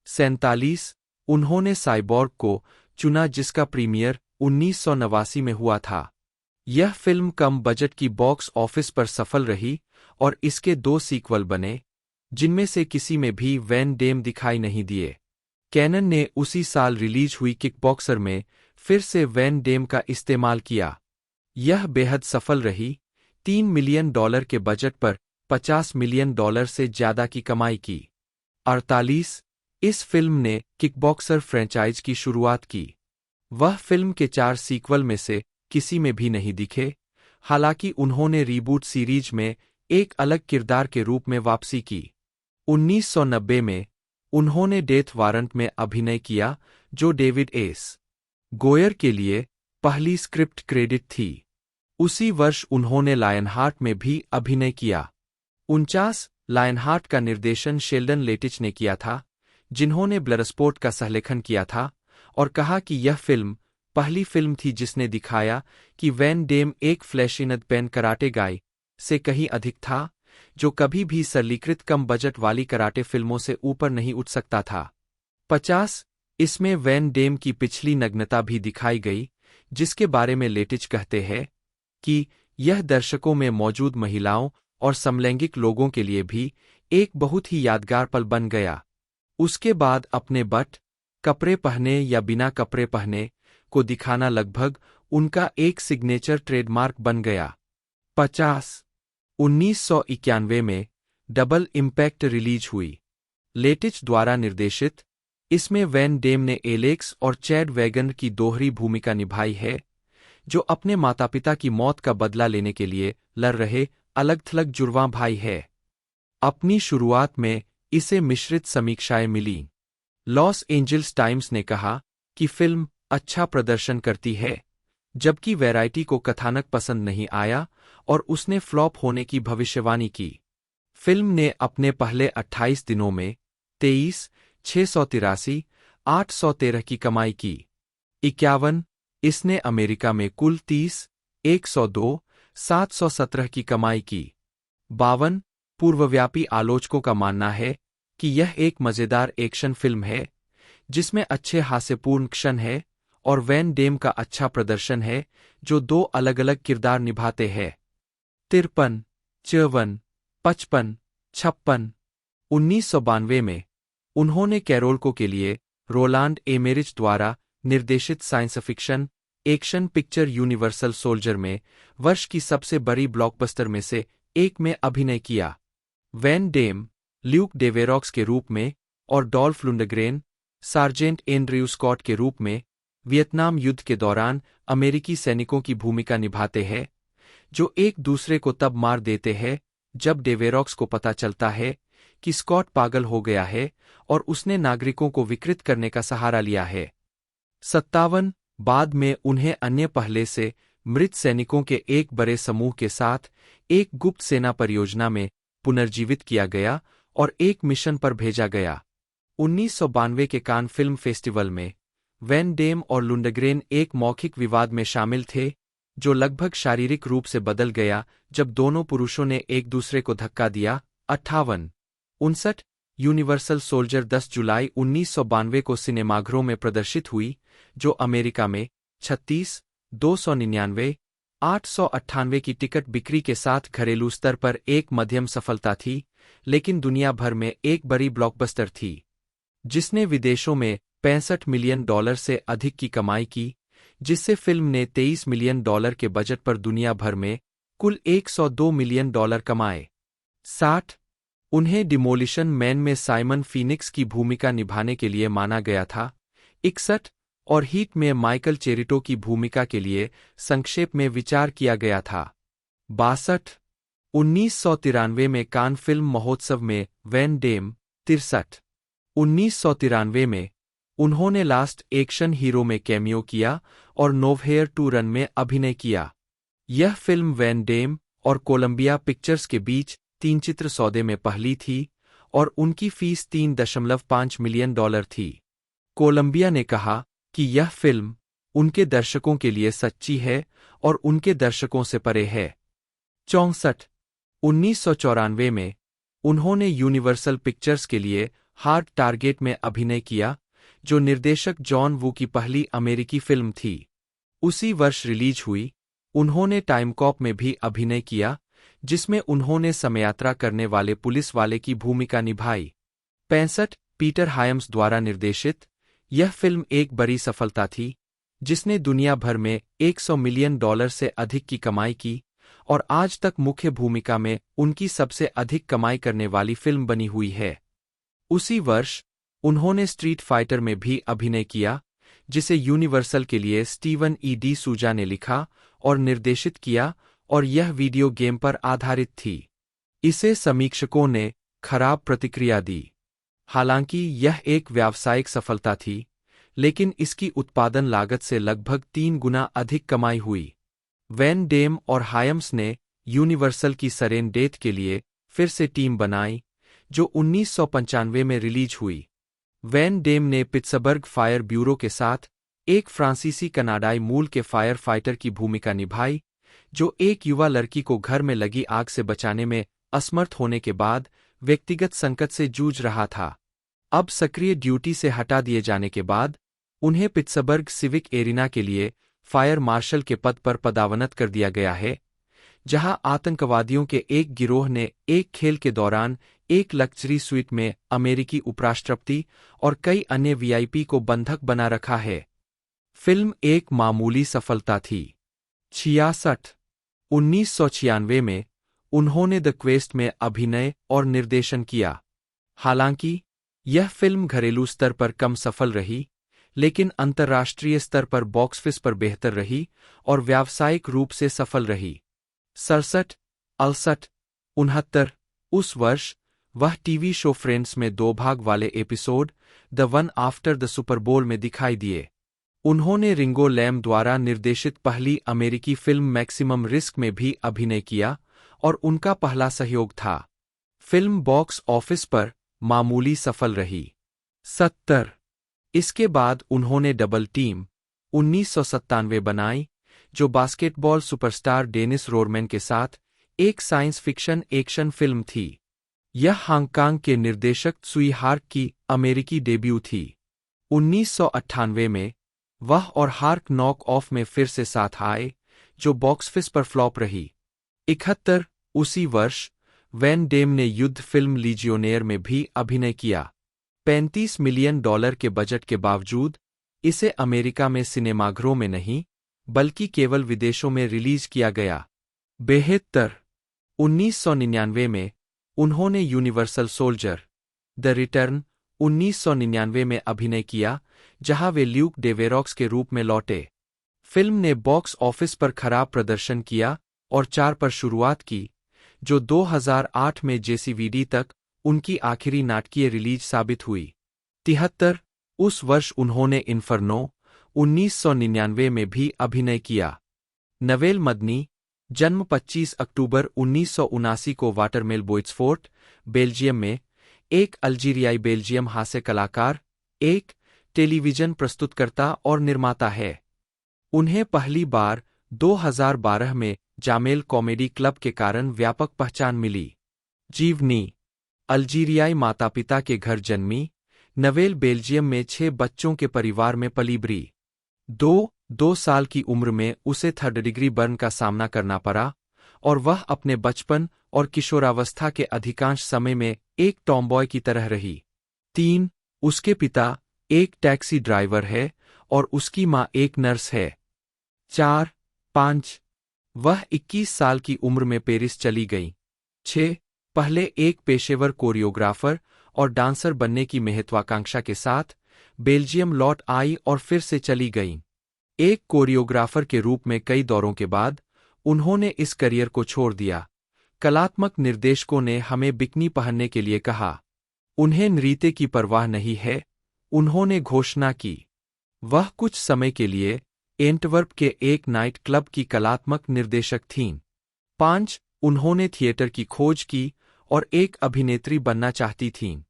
47 उन्होंने साइबॉर्ग को चुना, जिसका प्रीमियर 1989 में हुआ था। यह फिल्म कम बजट की बॉक्स ऑफिस पर सफल रही और इसके 2 सीक्वल बने, जिनमें से किसी में भी वैन डेम दिखाई नहीं दिए। कैनन ने उसी साल रिलीज हुई किकबॉक्सर में फिर से वैन डेम का इस्तेमाल किया। यह बेहद सफल रही, $3 मिलियन के बजट पर $50 मिलियन से ज्यादा की कमाई की। 48 इस फिल्म ने किकबॉक्सर फ्रेंचाइज की शुरुआत की। वह फिल्म के 4 सीक्वल में से किसी में भी नहीं दिखे, हालांकि उन्होंने रीबूट सीरीज में एक अलग किरदार के रूप में वापसी की। 1990 में उन्होंने डेथ वारंट में अभिनय किया, जो डेविड एस गोयर के लिए पहली स्क्रिप्ट क्रेडिट थी। उसी वर्ष उन्होंने लायनहार्ट में भी अभिनय किया। 49 लायनहार्ट का निर्देशन शेल्डन लेटिच ने किया था, जिन्होंने ब्लडस्पोर्ट का सहलेखन किया था और कहा कि यह फिल्म पहली फिल्म थी जिसने दिखाया कि वैन डेम एक flash in the pan karate guy से कहीं अधिक था, जो कभी भी सरलीकृत कम बजट वाली कराटे फिल्मों से ऊपर नहीं उठ सकता था। 50 इसमें वैन डेम की पिछली नग्नता भी दिखाई गई, जिसके बारे में लेटिच कहते हैं कि यह दर्शकों में मौजूद महिलाओं और समलैंगिक लोगों के लिए भी एक बहुत ही यादगार पल बन गया। उसके बाद अपने बट कपड़े पहने या बिना कपड़े पहने को दिखाना लगभग उनका एक सिग्नेचर ट्रेडमार्क बन गया। 50 1991 में डबल इम्पैक्ट रिलीज हुई। लेटिच द्वारा निर्देशित, इसमें वैन डेम ने एलेक्स और चैड वैगनर की दोहरी भूमिका निभाई है, जो अपने माता पिता की मौत का बदला लेने के लिए लड़ रहे अलग थलग जुड़वां भाई है। अपनी शुरुआत में इसे मिश्रित समीक्षाएं मिलीं। लॉस एंजल्स टाइम्स ने कहा कि फिल्म अच्छा प्रदर्शन करती है, जबकि वैरायटी को कथानक पसंद नहीं आया और उसने फ्लॉप होने की भविष्यवाणी की। फिल्म ने अपने पहले 28 दिनों में 23,683, 813 की कमाई की। 51, इसने अमेरिका में कुल 30,102, 717 की कमाई की। 52, पूर्वव्यापी आलोचकों का मानना है कि यह एक मजेदार एक्शन फिल्म है, जिसमें अच्छे हास्यपूर्ण क्षण है और वैन डेम का अच्छा प्रदर्शन है, जो दो अलग-अलग किरदार निभाते हैं। 53, 54, 55, 56, 1992 में उन्होंने कैरोल्को के लिए रोलांड एमेरिच द्वारा निर्देशित science fiction action picture universal soldier में वर्ष की सबसे बड़ी ब्लॉकबस्टर में से एक में अभिनय किया। वैन डेम ल्यूक डेवेरॉक्स के रूप में और डॉल्फ लुंडग्रेन सार्जेंट एंड्रयू स्कॉट के रूप में वियतनाम युद्ध के दौरान अमेरिकी सैनिकों की भूमिका निभाते हैं, जो एक दूसरे को तब मार देते हैं जब डेवेरॉक्स को पता चलता है कि स्कॉट पागल हो गया है और उसने नागरिकों को विकृत करने का सहारा लिया है। 57, बाद में उन्हें अन्य पहले से मृत सैनिकों के एक बड़े समूह के साथ एक गुप्त सेना परियोजना में पुनर्जीवित किया गया और एक मिशन पर भेजा गया। 1992 के कान फिल्म फेस्टिवल में वैन डेम और लुंडग्रेन एक मौखिक विवाद में शामिल थे, जो लगभग शारीरिक रूप से बदल गया जब दोनों पुरुषों ने एक दूसरे को धक्का दिया। 58, 59, यूनिवर्सल सोल्जर 10 जुलाई 1992 को सिनेमाघरों में प्रदर्शित हुई, जो अमेरिका में 36,299, 898 की टिकट बिक्री के साथ घरेलू स्तर पर एक मध्यम सफलता थी, लेकिन दुनिया भर में एक बड़ी ब्लॉकबस्टर थी, जिसने विदेशों में $65 मिलियन से अधिक की कमाई की, जिससे फिल्म ने $23 मिलियन के बजट पर दुनिया भर में कुल $102 मिलियन कमाए। 60, उन्हें डिमोलिशन मैन में साइमन फीनिक्स की भूमिका निभाने के लिए माना गया था। 61, और हीट में माइकल चेरिटो की भूमिका के लिए संक्षेप में विचार किया गया था। 62, 1993 में कान फिल्म महोत्सव में वैन डेम। 63, 1993 में उन्होंने लास्ट एक्शन हीरो में कैमियो किया और नोवहेयर टू रन में अभिनय किया। यह फिल्म वैन डेम और कोलंबिया पिक्चर्स के बीच 3 चित्र सौदे में पहली थी और उनकी फीस $3.5 मिलियन थी। कोलंबिया ने कहा कि यह फिल्म उनके दर्शकों के लिए सच्ची है और उनके दर्शकों से परे है। 64, 1994 में उन्होंने यूनिवर्सल पिक्चर्स के लिए हार्ड टारगेट में अभिनय किया, जो निर्देशक जॉन वू की पहली अमेरिकी फिल्म थी। उसी वर्ष रिलीज हुई। उन्होंने टाइम कॉप में भी अभिनय किया, जिसमें उन्होंने समयात्रा करने वाले पुलिस वाले की भूमिका निभाई। 65, पीटर हायम्स द्वारा निर्देशित, यह फिल्म एक बड़ी सफलता थी, जिसने दुनिया भर में $100 मिलियन से अधिक की कमाई की और आज तक मुख्य भूमिका में उनकी सबसे अधिक कमाई करने वाली फिल्म बनी हुई है। उसी वर्ष उन्होंने स्ट्रीट फाइटर में भी अभिनय किया, जिसे यूनिवर्सल के लिए स्टीवन डी सूजा ने लिखा और निर्देशित किया, और यह वीडियो गेम पर आधारित थी। इसे समीक्षकों ने खराब प्रतिक्रिया दी। हालांकि यह एक व्यावसायिक सफलता थी, लेकिन इसकी उत्पादन लागत से लगभग 3 गुना अधिक कमाई हुई। वैन डेम और हायम्स ने यूनिवर्सल की सरेन डेथ के लिए फिर से टीम बनाई, जो 1995 में रिलीज हुई। वैन डेम ने पिट्सबर्ग फायर ब्यूरो के साथ एक फ्रांसीसी कनाडाई मूल के फायर फाइटर की भूमिका निभाई, जो एक युवा लड़की को घर में लगी आग से बचाने में असमर्थ होने के बाद व्यक्तिगत संकट से जूझ रहा था। अब सक्रिय ड्यूटी से हटा दिए जाने के बाद उन्हें पिट्सबर्ग सिविक एरिना के लिए फायर मार्शल के पद पर पदावनत कर दिया गया है, जहां आतंकवादियों के एक गिरोह ने एक खेल के दौरान एक लग्जरी स्वीट में अमेरिकी उपराष्ट्रपति और कई अन्य वीआईपी को बंधक बना रखा है। फिल्म एक मामूली सफलता थी। 66, 1996 में उन्होंने द क्वेस्ट में अभिनय और निर्देशन किया। हालांकि यह फिल्म घरेलू स्तर पर कम सफल रही, लेकिन अंतर्राष्ट्रीय स्तर पर बॉक्स ऑफिस पर बेहतर रही और व्यावसायिक रूप से सफल रही। 67, 68, 69 उस वर्ष वह टीवी शो फ्रेंड्स में 2 भाग वाले episode the one after the super बोल में दिखाई दिए। उन्होंने रिंगो लैम द्वारा निर्देशित पहली अमेरिकी फिल्म मैक्सिमम रिस्क में भी अभिनय किया और उनका पहला सहयोग था। फिल्म बॉक्स ऑफिस पर मामूली सफल रही। 70 इसके बाद उन्होंने डबल टीम 1997 बनाई, जो बास्केटबॉल सुपरस्टार डेनिस रोडमैन के साथ एक साइंस फिक्शन एक्शन फिल्म थी। यह हांगकांग के निर्देशक त्सुई हार्क की अमेरिकी डेब्यू थी। 1998 में वह और हार्क नॉक ऑफ में फिर से साथ आए, जो बॉक्स ऑफिस पर फ्लॉप रही। 71 उसी वर्ष वैन डेम ने युद्ध फिल्म लीजियोनेयर में भी अभिनय किया। $35 मिलियन के बजट के बावजूद इसे अमेरिका में सिनेमाघरों में नहीं, बल्कि केवल विदेशों में रिलीज किया गया। 72 1999 में उन्होंने यूनिवर्सल सोल्जर द रिटर्न 1999 में अभिनय किया, जहां वे ल्यूक डेवेरॉक्स के रूप में लौटे। फिल्म ने बॉक्स ऑफिस पर खराब प्रदर्शन किया और 4 पर शुरुआत की, जो 2008 में JCVD तक उनकी आखिरी नाटकीय रिलीज साबित हुई। 73 उस वर्ष उन्होंने इन्फर्नो 1999 में भी अभिनय किया। नवेल मदनी, जन्म 25 अक्टूबर 1979 को वाटरमेल बोइट्सफोर्ट, बेल्जियम में, एक अल्जीरियाई बेल्जियम हास्य कलाकार, एक टेलीविजन प्रस्तुतकर्ता और निर्माता है। उन्हें पहली बार 2012 में जामेल कॉमेडी क्लब के कारण व्यापक पहचान मिली। जीवनी, अल्जीरियाई माता-पिता के घर जन्मी, नवेल बेल्जियम में 6 बच्चों के परिवार में पली बड़ी। 2 साल की उम्र में उसे 3rd डिग्री बर्न का सामना करना पड़ा और वह अपने बचपन और किशोरावस्था के अधिकांश समय में एक टॉमबॉय की तरह रही। 3 उसके पिता एक टैक्सी ड्राइवर है और उसकी मां एक नर्स है। 4-5 वह 21 साल की उम्र में पेरिस चली गईं। 6 पहले एक पेशेवर कोरियोग्राफर और डांसर बनने की महत्वाकांक्षा के साथ बेल्जियम लौट आई और फिर से चली गईं। एक कोरियोग्राफर के रूप में कई दौरों के बाद उन्होंने इस करियर को छोड़ दिया। कलात्मक निर्देशकों ने हमें बिकनी पहनने के लिए कहा। उन्हें नृत्य की परवाह नहीं है, उन्होंने घोषणा की। वह कुछ समय के लिए एंटवर्प के एक नाइट क्लब की कलात्मक निर्देशक थीं। 5 उन्होंने थिएटर की खोज की और एक अभिनेत्री बनना चाहती थीं।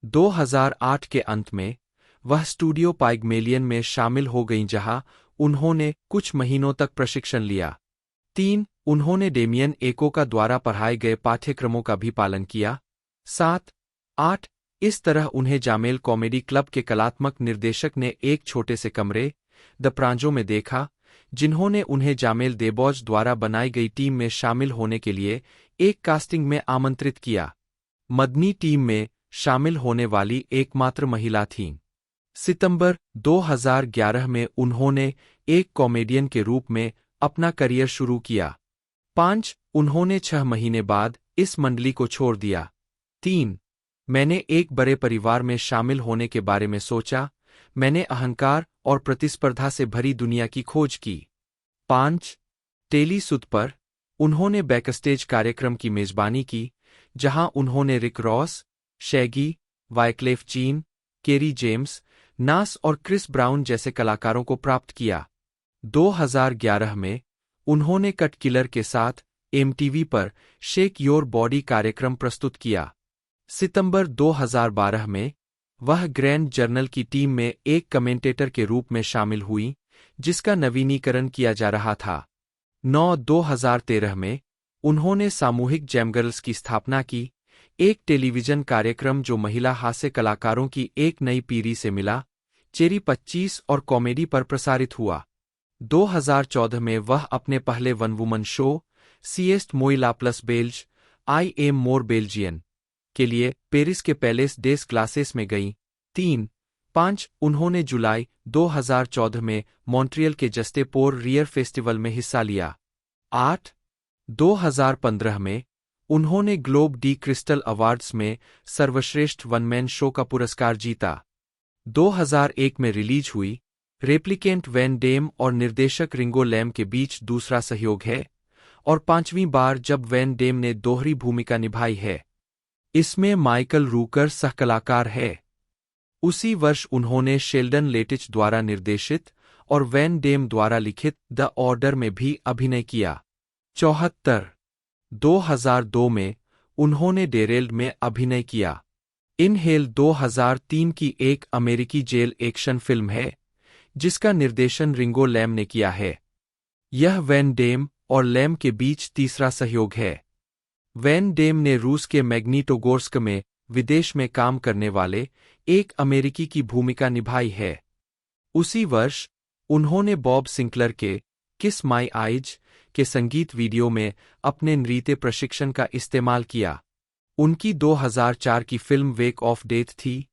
2008 के अंत में वह स्टूडियो पाइगमेलियन में शामिल हो गईं, जहां उन्होंने कुछ महीनों तक प्रशिक्षण लिया। 3 उन्होंने डेमियन एकोका द्वारा पढ़ाए गए पाठ्यक्रमों का भी पालन किया। 7-8 इस तरह उन्हें जामेल कॉमेडी क्लब के कलात्मक निर्देशक ने एक छोटे से कमरे द प्रांजो में देखा, जिन्होंने उन्हें जामेल देबॉज द्वारा बनाई गई टीम में शामिल होने के लिए एक कास्टिंग में आमंत्रित किया। मदनी टीम में शामिल होने वाली एकमात्र महिला थीं। सितंबर 2011 में उन्होंने एक कॉमेडियन के रूप में अपना करियर शुरू किया। 5 उन्होंने 6 महीने बाद इस मंडली को छोड़ दिया। 3 मैंने एक बड़े परिवार में शामिल होने के बारे में सोचा, मैंने अहंकार और प्रतिस्पर्धा से भरी दुनिया की खोज की। 5 टेलीसूट पर उन्होंने बैकस्टेज कार्यक्रम की मेजबानी की, जहां उन्होंने रिक रॉस, शैगी, वाइक्लेफ जीन, केरी जेम्स, नास और क्रिस ब्राउन जैसे कलाकारों को प्राप्त किया। 2011 में उन्होंने कट किलर के साथ MTV पर शेक योर बॉडी कार्यक्रम प्रस्तुत किया। सितंबर 2012 में वह ग्रैंड जर्नल की टीम में एक कमेंटेटर के रूप में शामिल हुई, जिसका नवीनीकरण किया जा रहा था। 2013 में उन्होंने सामूहिक जैमगर्ल्स की स्थापना की, एक टेलीविजन कार्यक्रम जो महिला हास्य कलाकारों की एक नई पीढ़ी से मिला, चेरी 25 और कॉमेडी पर प्रसारित हुआ। 2014 में वह अपने पहले वन वुमन शो सीएस्ट मोइला प्लस बेल्ज आई एम मोर बेल्जियन के लिए पेरिस के पैलेस डेस क्लासेस में गईं। 3-5 उन्होंने जुलाई 2014 में मॉन्ट्रियल के जस्टे पोर रियर फेस्टिवल में हिस्सा लिया। 8 2015 में उन्होंने ग्लोब डी क्रिस्टल अवार्ड्स में सर्वश्रेष्ठ वन मैन शो का पुरस्कार जीता। 2001 में रिलीज हुई रेप्लिकेंट वैन डेम और निर्देशक रिंगो लैम के बीच दूसरा सहयोग है और 5वीं बार जब वैन डेम ने दोहरी भूमिका निभाई है। इसमें माइकल रूकर सहकलाकार है। उसी वर्ष उन्होंने शेल्डन लेटिच द्वारा निर्देशित और वैन डेम द्वारा लिखित द ऑर्डर में भी अभिनय किया। 74 2002 में उन्होंने डेरेल्ड में अभिनय किया। इनहेल 2003 की एक अमेरिकी जेल एक्शन फिल्म है जिसका निर्देशन रिंगो लैम ने किया है। यह वैन डेम और लैम के बीच तीसरा सहयोग है। वैन डेम ने रूस के मैग्नीटोगोर्स्क में विदेश में काम करने वाले एक अमेरिकी की भूमिका निभाई है। उसी वर्ष उन्होंने बॉब सिंकलर के किस माई आइज के संगीत वीडियो में अपने नृत्य प्रशिक्षण का इस्तेमाल किया। उनकी 2004 की फिल्म वेक ऑफ डेथ थी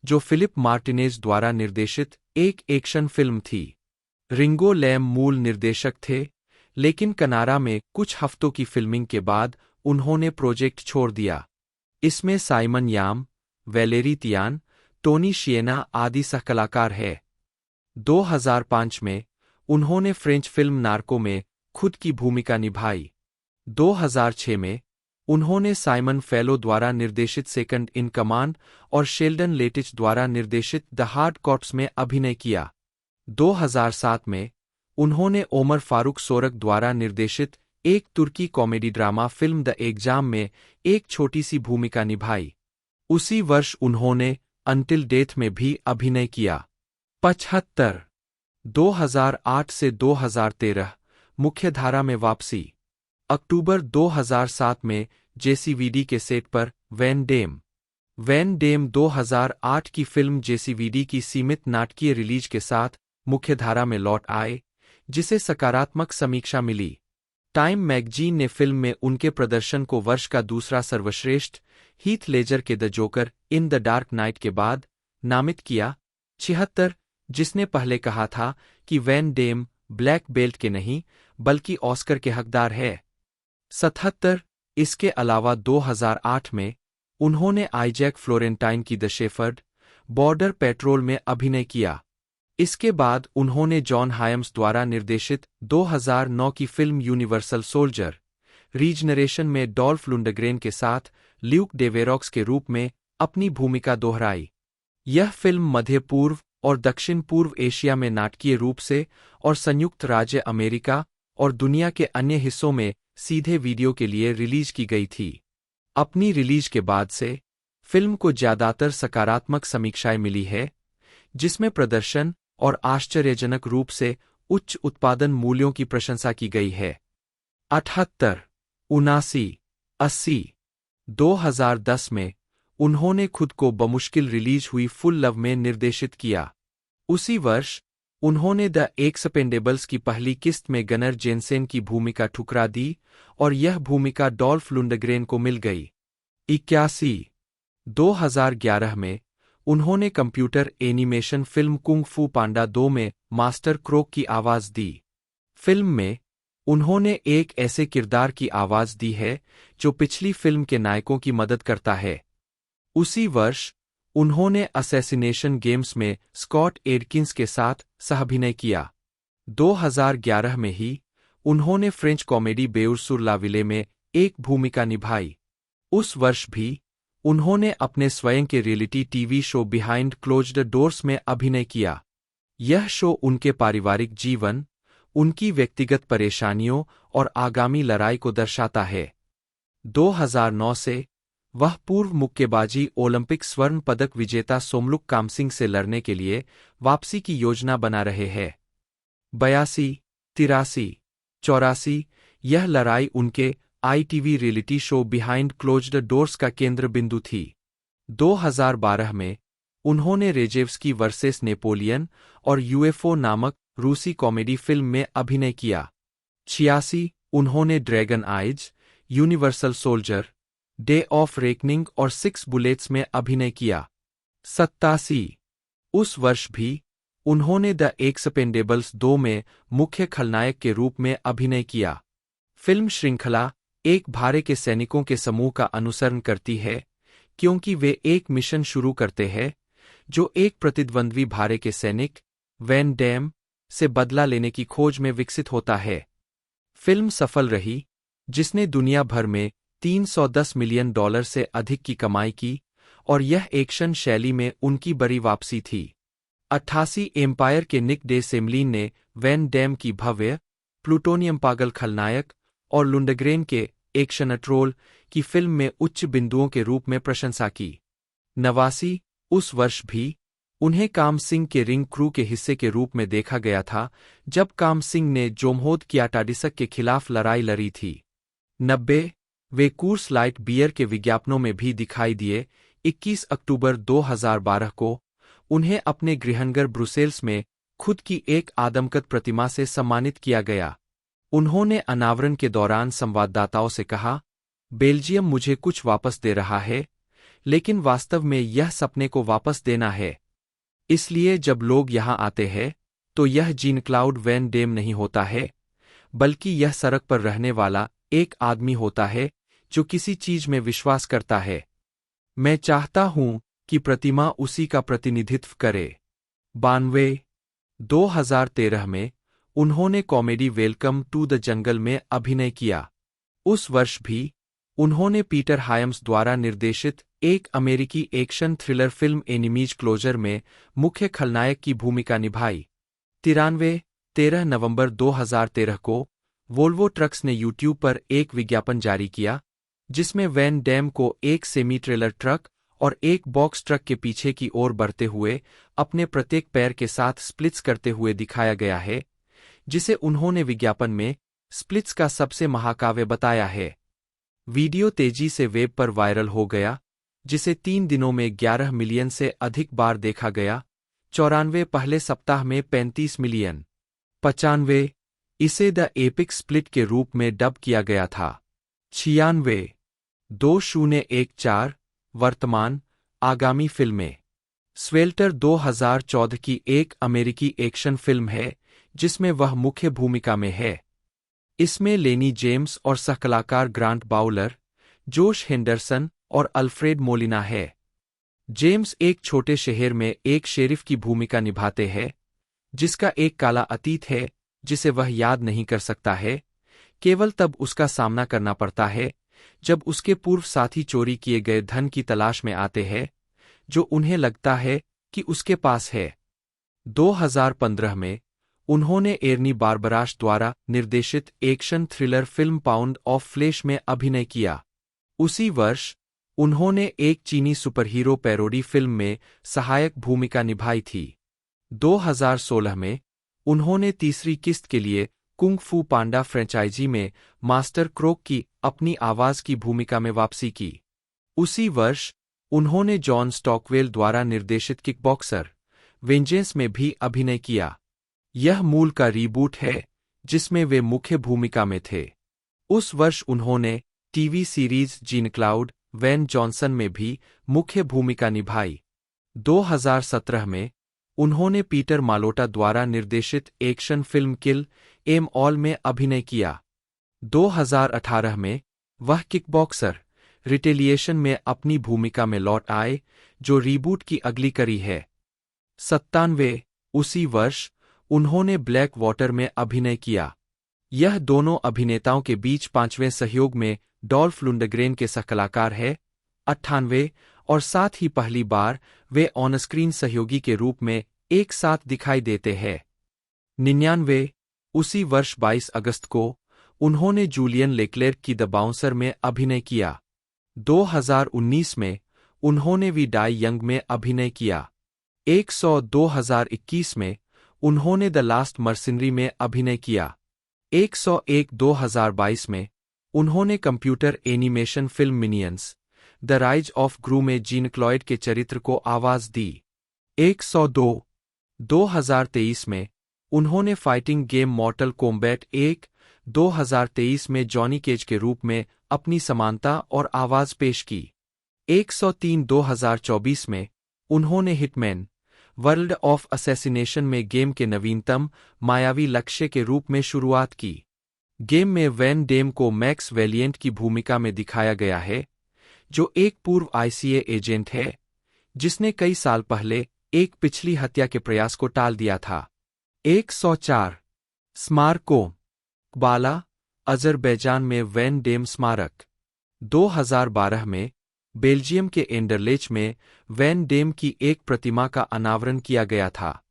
जो फिलिप मार्टिनेज द्वारा निर्देशित एक एक्शन फिल्म थी। रिंगो लैम मूल निर्देशक थे, लेकिन कनाडा में कुछ हफ्तों की फिल्मिंग के बाद उन्होंने प्रोजेक्ट छोड़ दिया। इसमें साइमन याम, वैलेरी तियान, टोनी शिएना आदि सहकलाकार है। 2005 में उन्होंने फ्रेंच फिल्म नार्को में खुद की भूमिका निभाई। 2006 में उन्होंने साइमन फेलो द्वारा निर्देशित सेकंड इन कमांड और शेल्डन लेटिच द्वारा निर्देशित द हार्ड कॉर्प्स में अभिनय किया। 2007 में उन्होंने ओमर फारूक सोरक द्वारा निर्देशित एक तुर्की comedy drama film the exam में एक छोटी सी भूमिका निभाई। उसी वर्ष उन्होंने अंटिल डेथ में भी अभिनय किया। 75 2008 से 2013 मुख्यधारा में वापसी। अक्टूबर 2007 में जेसीवीडी के सेट पर वैन डेम 2008 की फिल्म जेसीवीडी की सीमित नाटकीय रिलीज के साथ मुख्यधारा में लौट आए, जिसे सकारात्मक समीक्षा मिली। टाइम मैगजीन ने फिल्म में उनके प्रदर्शन को वर्ष का दूसरा सर्वश्रेष्ठ हीथ लेजर के the joker in the dark night के बाद नामित किया। 76 जिसने पहले कहा था कि वैन डेम ब्लैक बेल्ट के नहीं बल्कि ऑस्कर के हकदार है। 77 इसके अलावा 2008 में उन्होंने आइजैक फ्लोरेंटाइन की द शेफर्ड बॉर्डर पेट्रोल में अभिनय किया। इसके बाद उन्होंने जॉन हायम्स द्वारा निर्देशित 2009 की फिल्म यूनिवर्सल सोल्जर रीजनरेशन में डॉल्फ लुंडग्रेन के साथ ल्यूक डेवेरॉक्स के रूप में अपनी भूमिका दोहराई। यह फिल्म मध्य पूर्व और दक्षिण पूर्व एशिया में नाटकीय रूप से और संयुक्त राज्य अमेरिका और दुनिया के अन्य हिस्सों में सीधे वीडियो के लिए रिलीज की गई थी। अपनी रिलीज के बाद से फिल्म को ज्यादातर सकारात्मक समीक्षाएं मिली है, जिसमें प्रदर्शन और आश्चर्यजनक रूप से उच्च उत्पादन मूल्यों की प्रशंसा की गई है। 78 79 80 2010 में उन्होंने खुद को बमुश्किल रिलीज हुई फुल लव में निर्देशित किया। उसी वर्ष उन्होंने द एक्सपेंडेबल्स की पहली किस्त में गनर जेनसेन की भूमिका ठुकरा दी और यह भूमिका डॉल्फ लुंडग्रेन को मिल गई। 81 2011 में उन्होंने कंप्यूटर एनिमेशन फिल्म कुंग फू पांडा 2 में मास्टर क्रोक की आवाज दी। फिल्म में उन्होंने एक ऐसे किरदार की आवाज दी है जो पिछली फिल्म के नायकों की मदद करता है। उसी वर्ष उन्होंने असैसिनेशन गेम्स में स्कॉट एडकिंस के साथ सहाभिनय किया। 2011 में ही उन्होंने फ्रेंच कॉमेडी बेउर सुर ला विले में एक भूमिका निभाई। उस वर्ष भी उन्होंने अपने स्वयं के reality TV show behind closed doors में अभिनय किया। यह शो उनके पारिवारिक जीवन, उनकी व्यक्तिगत परेशानियों और आगामी लड़ाई को दर्शाता है। 2009 से वह पूर्व मुक्केबाजी ओलंपिक स्वर्ण पदक विजेता सोमलुक कामसिंग से लड़ने के लिए वापसी की योजना बना रहे हैं। 82, 83, 84 यह लड़ाई उनके ITV reality show behind closed doors का केंद्र बिंदु थी। 2012 में उन्होंने रेजेव्स्की वर्सेस नेपोलियन और यूएफओ नामक रूसी कॉमेडी फिल्म में अभिनय किया। 86 उन्होंने dragon eyes, universal soldier, day of reckoning और 6 बुलेट्स में अभिनय किया। 87 उस वर्ष भी उन्होंने द एक्सपेंडेबल्स 2 में मुख्य खलनायक के रूप में अभिनय किया। फिल्म श्रृंखला एक भारे के सैनिकों के समूह का अनुसरण करती है, क्योंकि वे एक मिशन शुरू करते हैं जो एक प्रतिद्वंद्वी भारे के सैनिक, वैन डैम, से बदला लेने की खोज में विकसित होता है। फिल्म सफल रही, जिसने दुनिया भर में $310 मिलियन से अधिक की कमाई की, और यह एक्शन शैली में उनकी बड़ी वापसी थी। 88 एम्पायर के निक डे सेमलिन ने वैन डैम की भव्य, प्लूटोनियम पागल खलनायक और लुंडग्रेन के एक्शनट रोल की फिल्म में उच्च बिंदुओं के रूप में प्रशंसा की। 89 उस वर्ष भी उन्हें काम सिंह के रिंग क्रू के हिस्से के रूप में देखा गया था, जब काम सिंह ने जोमहोद कियाटाडिसक के खिलाफ लड़ाई लड़ी थी। 90 वे कूर्स लाइट बियर के विज्ञापनों में भी दिखाई दिए। 21 अक्टूबर 2012 को उन्हें अपने गृहनगर ब्रुसेल्स में खुद की एक आदमकद प्रतिमा से सम्मानित किया गया। उन्होंने अनावरण के दौरान संवाददाताओं से कहा, बेल्जियम मुझे कुछ वापस दे रहा है, लेकिन वास्तव में यह सपने को वापस देना है। इसलिए जब लोग यहां आते हैं, तो यह जीन क्लाउड वैन डेम नहीं होता है, बल्कि यह सड़क पर रहने वाला एक आदमी होता है जो किसी चीज में विश्वास करता है। मैं चाहता हूं कि प्रतिमा उसी का प्रतिनिधित्व करे। 92 2013 में उन्होंने comedy Welcome to the Jungle में अभिनय किया। उस वर्ष भी उन्होंने पीटर हायम्स द्वारा निर्देशित एक अमेरिकी action thriller film Enemies Closer में मुख्य खलनायक की भूमिका निभाई। 93 13 नवंबर 2013 को वोल्वो ट्रक्स ने यूट्यूब पर एक विज्ञापन जारी किया, जिसमें वैन डैम को एक सेमी ट्रेलर ट्रक और एक बॉक्स ट्रक के पीछे की ओर बढ़ते हुए अपने प्रत्येक पैर के साथ स्प्लिट्स करते हुए दिखाया गया है, जिसे उन्होंने विज्ञापन में स्प्लिट्स का सबसे महाकाव्य बताया है। वीडियो तेजी से वेब पर वायरल हो गया, जिसे 3 दिनों में 11 मिलियन से अधिक बार देखा गया। 94 पहले सप्ताह में 35 मिलियन। 95 इसे द एपिक स्प्लिट के रूप में डब किया गया था। 96 2014 वर्तमान आगामी फिल्में। स्वेल्टर 2014 की एक अमेरिकी एक्शन फिल्म है, जिसमें वह मुख्य भूमिका में है। इसमें लेनी जेम्स और सहकलाकार ग्रांट बाउलर, जोश हेंडरसन और अल्फ्रेड मोलिना है। जेम्स एक छोटे शहर में एक शेरिफ की भूमिका निभाते हैं, जिसका एक काला अतीत है जिसे वह याद नहीं कर सकता है। केवल तब उसका सामना करना पड़ता है जब उसके पूर्व साथी चोरी किए गए धन की तलाश में आते हैं, जो उन्हें लगता है कि उसके पास है। 2015 में उन्होंने एर्नी बारबराश द्वारा निर्देशित action thriller film Pound of Flesh में अभिनय किया। उसी वर्ष उन्होंने एक चीनी सुपरहीरो पैरोडी फिल्म में सहायक भूमिका निभाई थी। 2016 में उन्होंने तीसरी किस्त के लिए कुंग फू पांडा फ्रेंचाइजी में मास्टर क्रोक की अपनी आवाज की भूमिका में वापसी की। उसी वर्ष उन्होंने जॉन स्टॉकवेल द्वारा निर्देशित किकबॉक्सर वेंजेंस में भी अभिनय किया। यह मूल का रीबूट है, जिसमें वे मुख्य भूमिका में थे। उस वर्ष उन्होंने TV series Jean Claude Van Johnson में भी मुख्य भूमिका निभाई। 2017 में उन्होंने पीटर मालोटा द्वारा निर्देशित action film kill am all में अभिनय किया। 2018 में वह किकबॉक्सर रिटेलिएशन में अपनी भूमिका में लौट आए, जो रीबूट की अगली कड़ी है। 97 उसी वर्ष उन्होंने ब्लैक वाटर में अभिनय किया। यह दोनों अभिनेताओं के बीच 5वें सहयोग में डॉल्फ लुंडग्रेन के सहकलाकार है। 98 और साथ ही पहली बार वे ऑनस्क्रीन सहयोगी के रूप में एक साथ दिखाई देते हैं। 99 उसी वर्ष 22 अगस्त को उन्होंने जूलियन लेक्लेर्क की द बाउंसर में अभिनय किया। 2019 में उन्होंने वी डाई यंग में अभिनय किया। 100 2021 में उन्होंने द लास्ट मर्सिनरी में अभिनय किया। 101 2022 में उन्होंने computer animation film Minions the rise of Gru में जीन क्लॉयड के चरित्र को आवाज दी। 102 2023 में उन्होंने फाइटिंग गेम मॉर्टल कॉम्बैट 1 2023 में जॉनी केज के रूप में अपनी समानता और आवाज पेश की। 103 2024 में उन्होंने हिटमैन वर्ल्ड ऑफ असैसिनेशन में गेम के नवीनतम मायावी लक्ष्य के रूप में शुरुआत की। गेम में वैन डेम को मैक्स वेलिएंट की भूमिका में दिखाया गया है, जो एक पूर्व आईसीए एजेंट है जिसने कई साल पहले एक पिछली हत्या के प्रयास को टाल दिया था। 104 स्मारकों कबाला, अज़रबैजान में वैन डेम स्मारक। 2012 में बेल्जियम के एंडरलेच में वैन डेम की एक प्रतिमा का अनावरण किया गया था।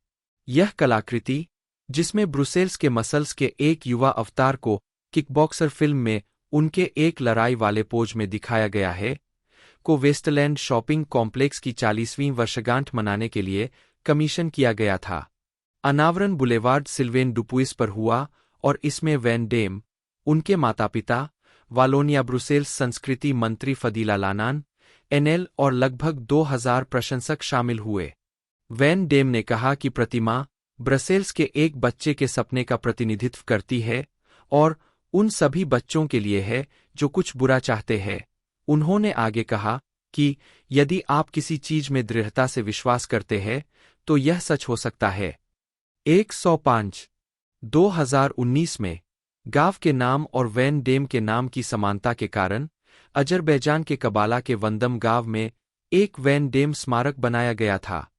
यह कलाकृति, जिसमें ब्रुसेल्स के मसल्स के एक युवा अवतार को किकबॉक्सर फिल्म में उनके एक लड़ाई वाले पोज में दिखाया गया है, को वेस्टलैंड शॉपिंग कॉम्प्लेक्स की 40वीं वर्षगांठ मनाने के लिए कमीशन किया गया था। अनावरण बुलेवार्ड सिल्वेन डुपुइस पर हुआ और इसमें वैन डेम, उनके माता-पिता, वालोनिया ब्रुसेल्स संस्कृति मंत्री फदीला लानान, एनएल और लगभग 2000 प्रशंसक शामिल हुए। वैन डेम ने कहा कि प्रतिमा ब्रसेल्स के एक बच्चे के सपने का प्रतिनिधित्व करती है और उन सभी बच्चों के लिए है जो कुछ बुरा चाहते हैं। उन्होंने आगे कहा कि यदि आप किसी चीज में दृढ़ता से विश्वास करते हैं तो यह सच हो सकता है। 105 2019 में गाव के नाम और वैन डेम के नाम की समानता के कारण अज़रबैजान के कबाला के वंदम गांव में एक वैन डेम स्मारक बनाया गया था।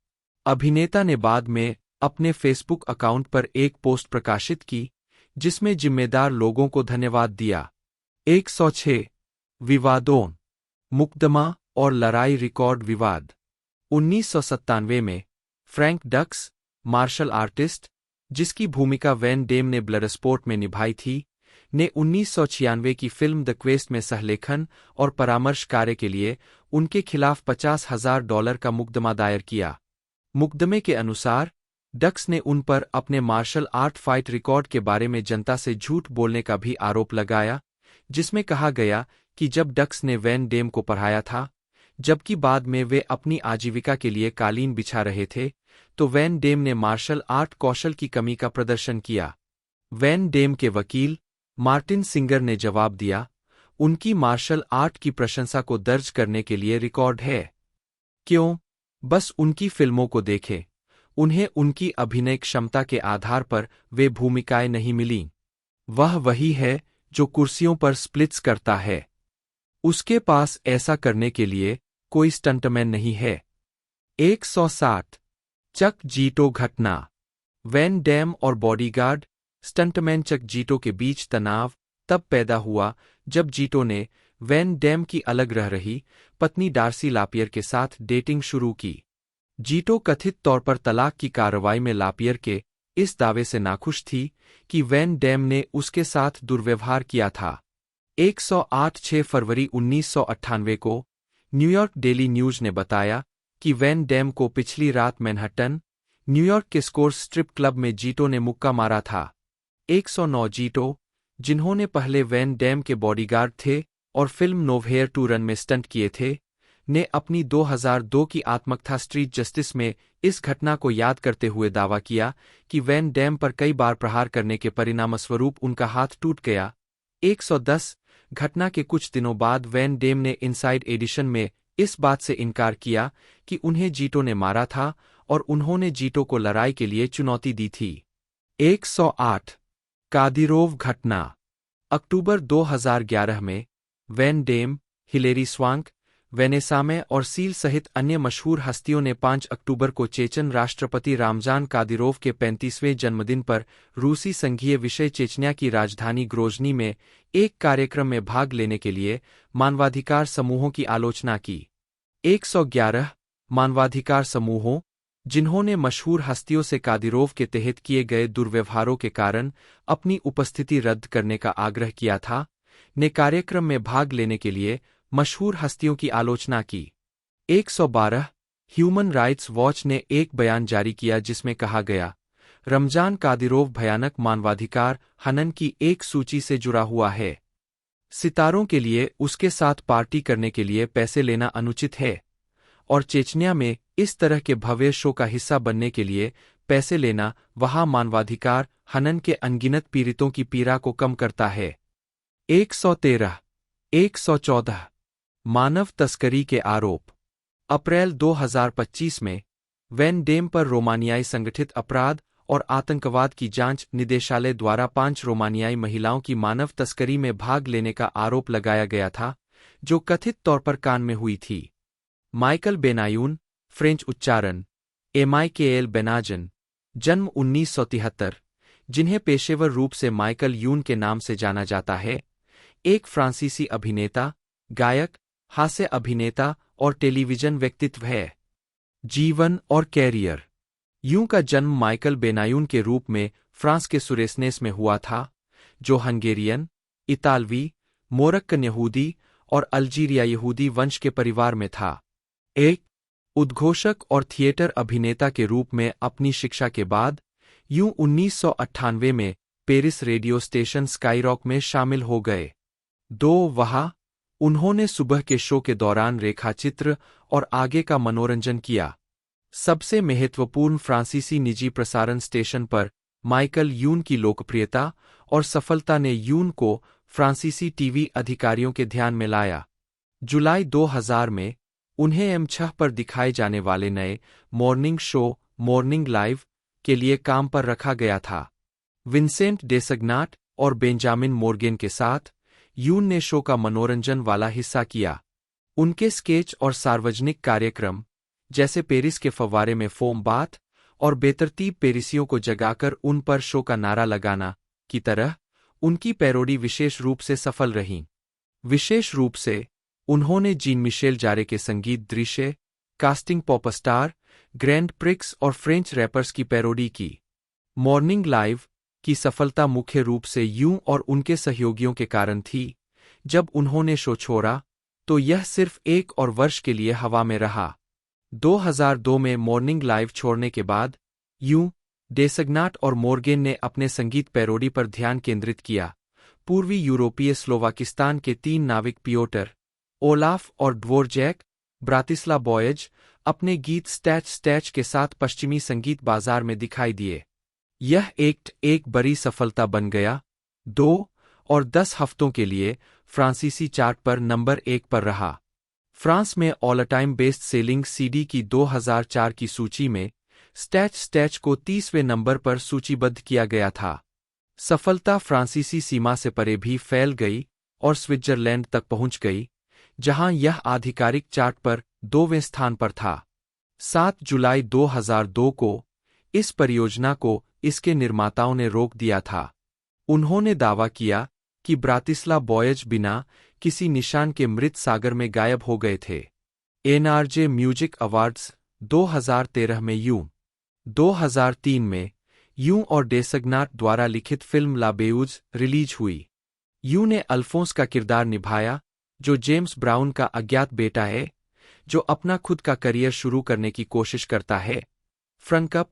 अभिनेता ने बाद में अपने फेसबुक अकाउंट पर एक पोस्ट प्रकाशित की जिसमें जिम्मेदार लोगों को धन्यवाद दिया। 106 विवादों मुकदमा और लड़ाई रिकॉर्ड विवाद। 1997 में फ्रैंक डक्स, मार्शल आर्टिस्ट, जिसकी भूमिका वैन डेम ने ब्लडस्पोर्ट में निभाई थी, ने 1996 की फिल्म द क्वेस्ट में सहलेखन और परामर्श कार्य के लिए उनके खिलाफ $50,000 का मुकदमा दायर किया। मुकदमे के अनुसार डक्स ने उन पर अपने मार्शल आर्ट फाइट रिकॉर्ड के बारे में जनता से झूठ बोलने का भी आरोप लगाया, जिसमें कहा गया कि जब डक्स ने वैन डेम को पढ़ाया था, जबकि बाद में वे अपनी आजीविका के लिए कालीन बिछा रहे थे, तो वैन डेम ने मार्शल आर्ट कौशल की कमी का प्रदर्शन किया। वैन डेम के वकील मार्टिन सिंगर ने जवाब दिया, उनकी मार्शल आर्ट की प्रशंसा को दर्ज करने के लिए रिकॉर्ड है। क्यों? बस उनकी फिल्मों को देखें। उन्हें उनकी अभिनय क्षमता के आधार पर वे भूमिकाएं नहीं मिलीं। वह वही है जो कुर्सियों पर स्प्लिट्स करता है। उसके पास ऐसा करने के लिए कोई स्टंटमैन नहीं है। 107 चक जीटो घटना। वैन डेम और बॉडीगार्ड स्टंटमैन चक जीटो के बीच तनाव तब पैदा हुआ जब जीटो ने वैन डेम की अलग रह रही पत्नी डार्सी लापियर के साथ डेटिंग शुरू की। जीटो कथित तौर पर तलाक की कार्रवाई में लापियर के इस दावे से नाखुश थी कि वैन डेम ने उसके साथ दुर्व्यवहार किया था। 108 फरवरी 1998 को न्यूयॉर्क डेली न्यूज ने बताया कि वैन डेम को पिछली रात मैनहट्टन, न्यूयॉर्क के स्कोर्स स्ट्रिप क्लब में जीटो ने मुक्का मारा था। 109 जीटो, जिन्होंने पहले वैन डेम के बॉडीगार्ड थे और फिल्म नोव्हेयर टू रन में स्टंट किए थे, ने अपनी 2002 की आत्मकथा स्ट्रीट जस्टिस में इस घटना को याद करते हुए दावा किया कि वैन डेम पर कई बार प्रहार करने के परिणामस्वरूप उनका हाथ टूट गया। 110 घटना के कुछ दिनों बाद वैन डेम ने इनसाइड एडिशन में इस बात से इनकार किया कि उन्हें जीटो ने मारा था और उन्होंने जीटो को लड़ाई के लिए चुनौती दी थी। 108 कादिरोव घटना। अक्टूबर 2011 में वैन डेम, हिलेरी स्वांक, वेनेसा में और सील सहित अन्य मशहूर हस्तियों ने 5 अक्टूबर को चेचन राष्ट्रपति रामजान कादिरोव के 35वें जन्मदिन पर रूसी संघीय विषय चेचन्या की राजधानी ग्रोजनी में एक कार्यक्रम में भाग लेने के लिए मानवाधिकार समूहों की आलोचना की। 111 मानवाधिकार समूहों, जिन्होंने मशहूर हस्तियों से कादिरोव के तहत किए गए दुर्व्यवहारों के कारण अपनी उपस्थिति रद्द करने का आग्रह किया था, ने कार्यक्रम में भाग लेने के लिए मशहूर हस्तियों की आलोचना की। 112 ह्यूमन राइट्स वॉच ने एक बयान जारी किया जिसमें कहा गया, रमजान कादिरोव भयानक मानवाधिकार हनन की एक सूची से जुड़ा हुआ है। सितारों के लिए उसके साथ पार्टी करने के लिए पैसे लेना अनुचित है और चेचन्या में इस तरह के भव्य शो का हिस्सा बनने के लिए पैसे लेना वहां मानवाधिकार हनन के अनगिनत पीड़ितों की पीड़ा को कम करता है। 113 114 मानव तस्करी के आरोप। अप्रैल 2025 में वैन डेम पर रोमानियाई संगठित अपराध और आतंकवाद की जांच निदेशालय द्वारा 5 रोमानियाई महिलाओं की मानव तस्करी में भाग लेने का आरोप लगाया गया था, जो कथित तौर पर कान में हुई थी। माइकल बेनायून, फ्रेंच उच्चारण एमाइकेल बेनाजन, जन्म 1973, जिन्हें पेशेवर रूप से माइकल यून के नाम से जाना जाता है, एक फ्रांसीसी अभिनेता, गायक, हास्य अभिनेता और टेलीविजन व्यक्तित्व है। जीवन और कैरियर। यूं का जन्म माइकल बेनायून के रूप में फ्रांस के सुरेस्नेस में हुआ था, जो हंगेरियन, इतालवी, मोरक्कन यहूदी और अल्जीरिया यहूदी वंश के परिवार में था। एक उद्घोषक और थिएटर अभिनेता के रूप में अपनी शिक्षा के बाद यूं 1998 में पेरिस रेडियो स्टेशन स्काईरॉक में शामिल हो गए। वहाँ उन्होंने सुबह के शो के दौरान रेखाचित्र और आगे का मनोरंजन किया। सबसे महत्वपूर्ण फ्रांसीसी निजी प्रसारण स्टेशन पर माइकल यून की लोकप्रियता और सफलता ने यून को फ्रांसीसी टीवी अधिकारियों के ध्यान में लाया। जुलाई 2000 में उन्हें M6 पर दिखाए जाने वाले नए मॉर्निंग शो मॉर्निंग लाइव के लिए काम पर रखा गया था। विंसेंट डेसग्नाट और बेंजामिन मोर्गेन के साथ यून ने शो का मनोरंजन वाला हिस्सा किया। उनके स्केच और सार्वजनिक कार्यक्रम, जैसे पेरिस के फव्वारे में फोम बाथ और बेतरतीब पेरिसियों को जगाकर उन पर शो का नारा लगाना की तरह, उनकी पैरोडी विशेष रूप से सफल रहीं। विशेष रूप से उन्होंने जीन मिशेल जारे के संगीत दृश्य, casting pop star, grand prix और फ्रेंच रैपर्स की पैरोडी की। मॉर्निंग लाइव की सफलता मुख्य रूप से यूं और उनके सहयोगियों के कारण थी। जब उन्होंने शो छोड़ा, तो यह सिर्फ 1 और वर्ष के लिए हवा में रहा। 2002 में मॉर्निंग लाइव छोड़ने के बाद यूं, डेसग्नाट और मोर्गेन ने अपने संगीत पैरोडी पर ध्यान केंद्रित किया। पूर्वी यूरोपीय स्लोवाकिस्तान के 3 नाविक पियोटर, ओलाफ और ड्वोरजैक ब्रातिस्ला अपने गीत स्टैच स्टैच के साथ पश्चिमी संगीत बाजार में दिखाई दिए। यह एक बड़ी सफलता बन गया। 2 और 10 हफ्तों के लिए फ्रांसीसी चार्ट पर नंबर 1 पर रहा। फ्रांस में all time best selling CD की 2004 की सूची में स्टैच स्टैच को 30वें नंबर पर सूचीबद्ध किया गया था। सफलता फ्रांसीसी सीमा से परे भी फैल गई और स्विट्जरलैंड तक पहुंच गई, जहां यह आधिकारिक चार्ट पर 2वें स्थान पर था। 7 जुलाई 2002 को इस परियोजना को इसके निर्माताओं ने रोक दिया था। उन्होंने दावा किया कि ब्रातिस्ला बिना किसी निशान के मृत सागर में गायब हो गए थे। NRJ म्यूजिक अवार्ड्स 2013 में यूं। 2003 में यूं और डेसग्नाट द्वारा लिखित फिल्म ला बेउज रिलीज हुई। यूं ने अल्फोंस का किरदार निभाया, जो जेम्स ब्राउन का अज्ञात बेटा है, जो अपना खुद का करियर शुरू करने की कोशिश करता है। फ्रंकअप,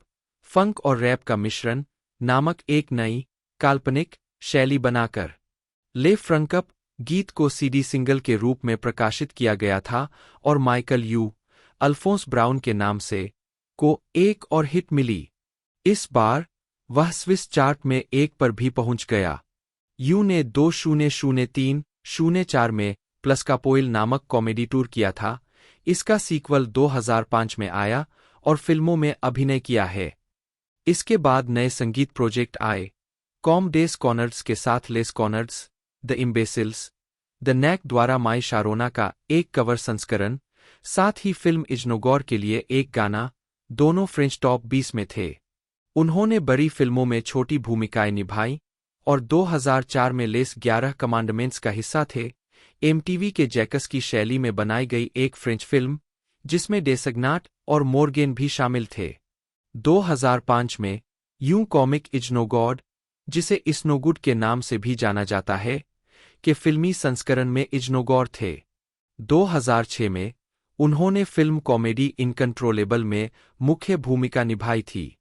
फंक और रैप का मिश्रण नामक एक नई, काल्पनिक शैली बनाकर। ले फ्रंकअप गीत को CD सिंगल के रूप में प्रकाशित किया गया था और माइकल यू, अल्फोंस ब्राउन के नाम से को एक और हिट मिली। इस बार वह स्विस चार्ट में 1 पर भी पहुंच गया। यू ने 2003-04 में प्लस्कापोइल नामक कॉमेडी टूर किया था। इसका सीक्वल 2005 में आया और फिल्मों में अभिनय किया है। इसके बाद नए संगीत प्रोजेक्ट आए, कॉम डेस कॉनर्ड्स के साथ लेस कॉनर्ड्स, द इम्बेसिल्स, द नैक द्वारा माई शारोना का एक कवर संस्करण, साथ ही फिल्म इजनोगौर के लिए एक गाना, दोनों फ्रेंच टॉप 20 में थे। उन्होंने बड़ी फिल्मों में छोटी भूमिकाएं निभाई और 2004 में लेस 11 कमांडमेंट्स का हिस्सा थे, MTV के जैकस की शैली में बनाई गई एक फ्रेंच फिल्म, जिसमें डेसग्नाट और मोर्गेन भी शामिल थे। 2005 में यूं कॉमिक इजनोगॉड, जिसे इस्नोगुड के नाम से भी जाना जाता है, के फिल्मी संस्करण में इजनोगौर थे। 2006 में उन्होंने फिल्म कॉमेडी इनकंट्रोलेबल में मुख्य भूमिका निभाई थी।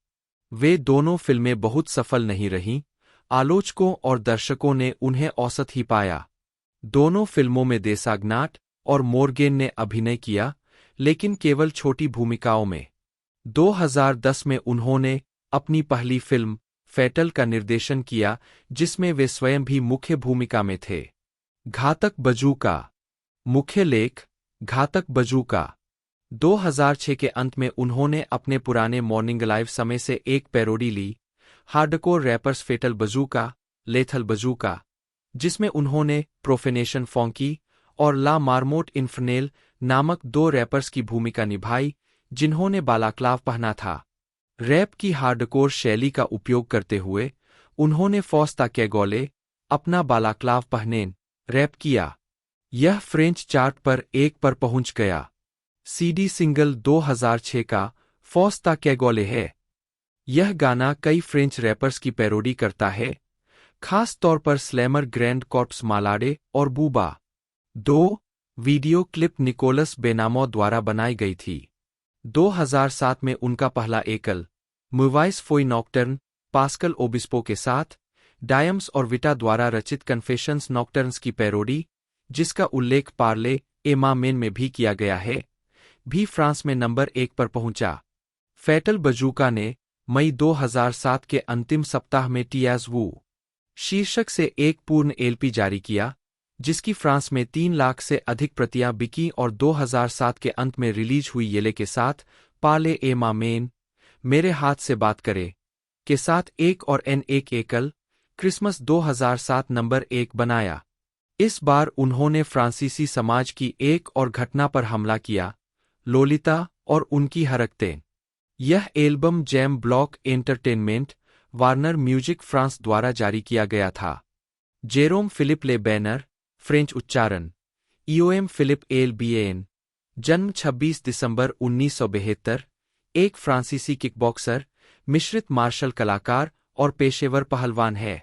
वे दोनों फिल्में बहुत सफल नहीं रहीं, आलोचकों और दर्शकों ने उन्हें औसत ही पाया। दोनों फिल्मों में डेसग्नाट और मोर्गेन ने अभिनय किया, लेकिन केवल छोटी भूमिकाओं में। 2010 में उन्होंने अपनी पहली फिल्म फैटल का निर्देशन किया, जिसमें वे स्वयं भी मुख्य भूमिका में थे। घातक बजूका। मुख्य लेख, घातक बजूका। 2006 के अंत में उन्होंने अपने पुराने मॉर्निंग लाइव समय से एक पैरोडी ली, हार्डकोर रैपर्स फेटल बजूका, लेथल बजूका, जिसमें उन्होंने प्रोफेनेशन फॉन्की और ला मार्मोट इन्फर्नेल नामक 2 रैपर्स की भूमिका निभाई जिन्होंने बालाक्लाव पहना था। रैप की हार्डकोर शैली का उपयोग करते हुए उन्होंने फौस्ता कैगोले अपना बालाक्लाव पहनेन रैप किया। यह फ्रेंच चार्ट पर 1 पर पहुंच गया। सीडी सिंगल 2006 का फौस्ता कैगोले है। यह गाना कई फ्रेंच रैपर्स की पैरोडी करता है, खास तौर पर स्लैमर ग्रैंड कॉर्प्स मालाडे और बूबा। 2 वीडियो क्लिप निकोलस बेनामो द्वारा बनाई गई थी। 2007 में उनका पहला एकल मुवाइस फोई नॉक्टर्न पास्कल ओबिस्पो के साथ डायम्स और विटा द्वारा रचित कन्फेशंस नॉक्टर्न्स की पैरोडी, जिसका उल्लेख पार्ले ए मामेन में भी किया गया है, भी फ्रांस में नंबर 1 पर पहुंचा। फैटल बजूका ने मई 2007 के अंतिम सप्ताह में टियाज वू शीर्षक से एक पूर्ण एलपी जारी किया, जिसकी फ्रांस में 3 लाख से अधिक प्रतियां बिकी और 2007 के अंत में रिलीज हुई येले के साथ पाले ए मामेन मेरे हाथ से बात करे के साथ एक और एन एक एकल क्रिसमस 2007 नंबर 1 बनाया। इस बार उन्होंने फ्रांसीसी समाज की एक और घटना पर हमला किया, लोलिता और उनकी हरकतें। यह album jam block entertainment Warner music France द्वारा जारी किया गया था। जेरोम फिलिप ले बैनर, फ्रेंच उच्चारण ईओएम फिलिप एल बीएन, जन्म 26 दिसंबर 1972, एक फ्रांसीसी किकबॉक्सर, मिश्रित मार्शल कलाकार और पेशेवर पहलवान है।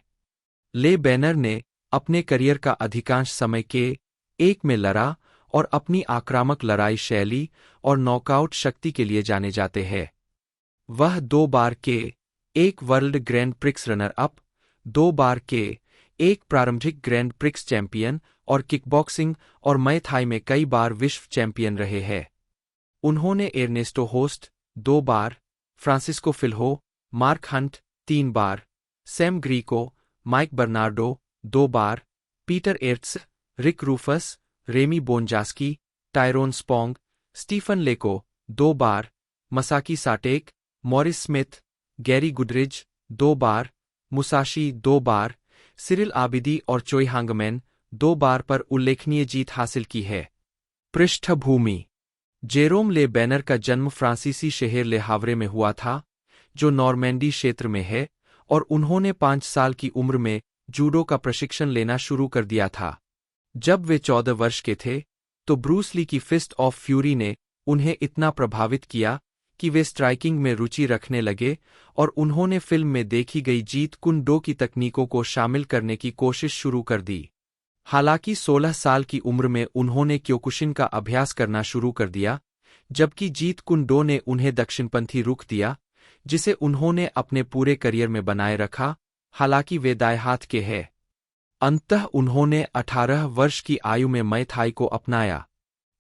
ले बैनर ने अपने करियर का अधिकांश समय के एक में लड़ा और अपनी आक्रामक लड़ाई शैली और नॉकआउट शक्ति के लिए जाने जाते हैं। वह 2 बार के एक world grand prix runner up, 2 बार के एक प्रारंभिक ग्रैंड प्रिक्स चैंपियन और किकबॉक्सिंग और मय थाई में कई बार विश्व चैंपियन रहे हैं। उन्होंने एर्नेस्टो होस्ट 2 बार, फ्रांसिस्को फिल्हो, मार्क हंट 3 बार, सैम ग्रीको, माइक बर्नार्डो 2 बार, पीटर एर्ट्स, रिक रूफस, रेमी बोनजास्की, टायरोन स्पोंग, स्टीफन लेको 2 बार, मसाकी साटेक, मॉरिस स्मिथ, गैरी गुडरिज 2 बार, मुसाशी 2 बार, सिरिल आबिदी और चोई हांगमैन 2 बार पर उल्लेखनीय जीत हासिल की है। पृष्ठभूमि जेरोम ले बैनर का जन्म फ्रांसीसी शहर ले हावरे में हुआ था, जो नॉर्मैंडी क्षेत्र में है, और उन्होंने 5 साल की उम्र में जूडो का प्रशिक्षण लेना शुरू कर दिया था। जब वे 14 वर्ष के थे, तो ब्रूस ली की फिस्ट ऑफ फ्यूरी ने उन्हें इतना प्रभावित किया कि वे स्ट्राइकिंग में रुचि रखने लगे और उन्होंने फिल्म में देखी गई जीत कुन डो की तकनीकों को शामिल करने की कोशिश शुरू कर दी। हालांकि 16 साल की उम्र में उन्होंने क्योकुशिन का अभ्यास करना शुरू कर दिया, जबकि जीत कुन डो ने उन्हें दक्षिणपंथी रुख दिया, जिसे उन्होंने अपने पूरे करियर में बनाए रखा, हालांकि वे दाएं हाथ के हैं। अंततः उन्होंने 18 वर्ष की आयु में मय थाई को अपनाया।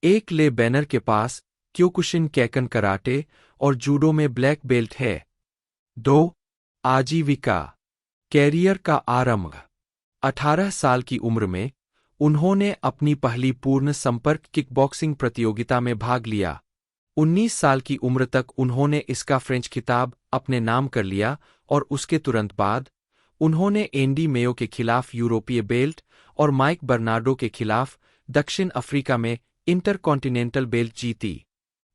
एक ले बैनर के पास क्योकुशिन कैकन कराटे और जूडो में ब्लैक बेल्ट है। 2 आजीविका कैरियर का आरंभ 18 साल की उम्र में उन्होंने अपनी पहली पूर्ण संपर्क किकबॉक्सिंग प्रतियोगिता में भाग लिया। 19 साल की उम्र तक उन्होंने इसका फ्रेंच खिताब अपने नाम कर लिया और उसके तुरंत बाद उन्होंने एंडी मेयो के खिलाफ यूरोपीय बेल्ट और माइक बर्नार्डो के खिलाफ दक्षिण अफ्रीका में इंटरकॉन्टिनेंटल बेल्ट जीती।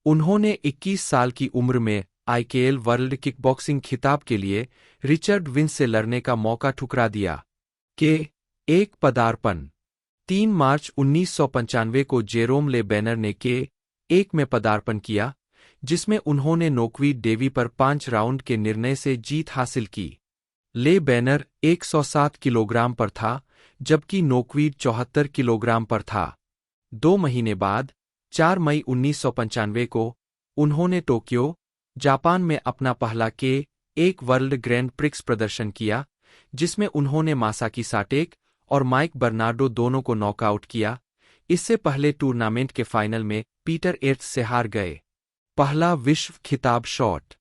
उन्होंने 21 साल की उम्र में आईकेएल वर्ल्ड किकबॉक्सिंग खिताब के लिए रिचर्ड विंस से लड़ने का मौका ठुकरा दिया। के एक पदार्पण 3 मार्च 1995 को जेरोम ले बैनर ने के एक में पदार्पण किया, जिसमें उन्होंने नोक्वीड डेवी पर 5 राउंड के निर्णय से जीत हासिल की। ले बैनर 107 किलोग्राम पर था, जबकि नोक्वीड 74 किलोग्राम पर था। 2 महीने बाद 4 मई 1995 को उन्होंने टोक्यो, जापान में अपना पहला के एक वर्ल्ड ग्रैंड प्रिक्स प्रदर्शन किया, जिसमें उन्होंने मासाकी साटेक और माइक बर्नार्डो दोनों को नॉकआउट किया। इससे पहले टूर्नामेंट के फाइनल में पीटर एर्ट्स से हार गए। पहला विश्व खिताब शॉट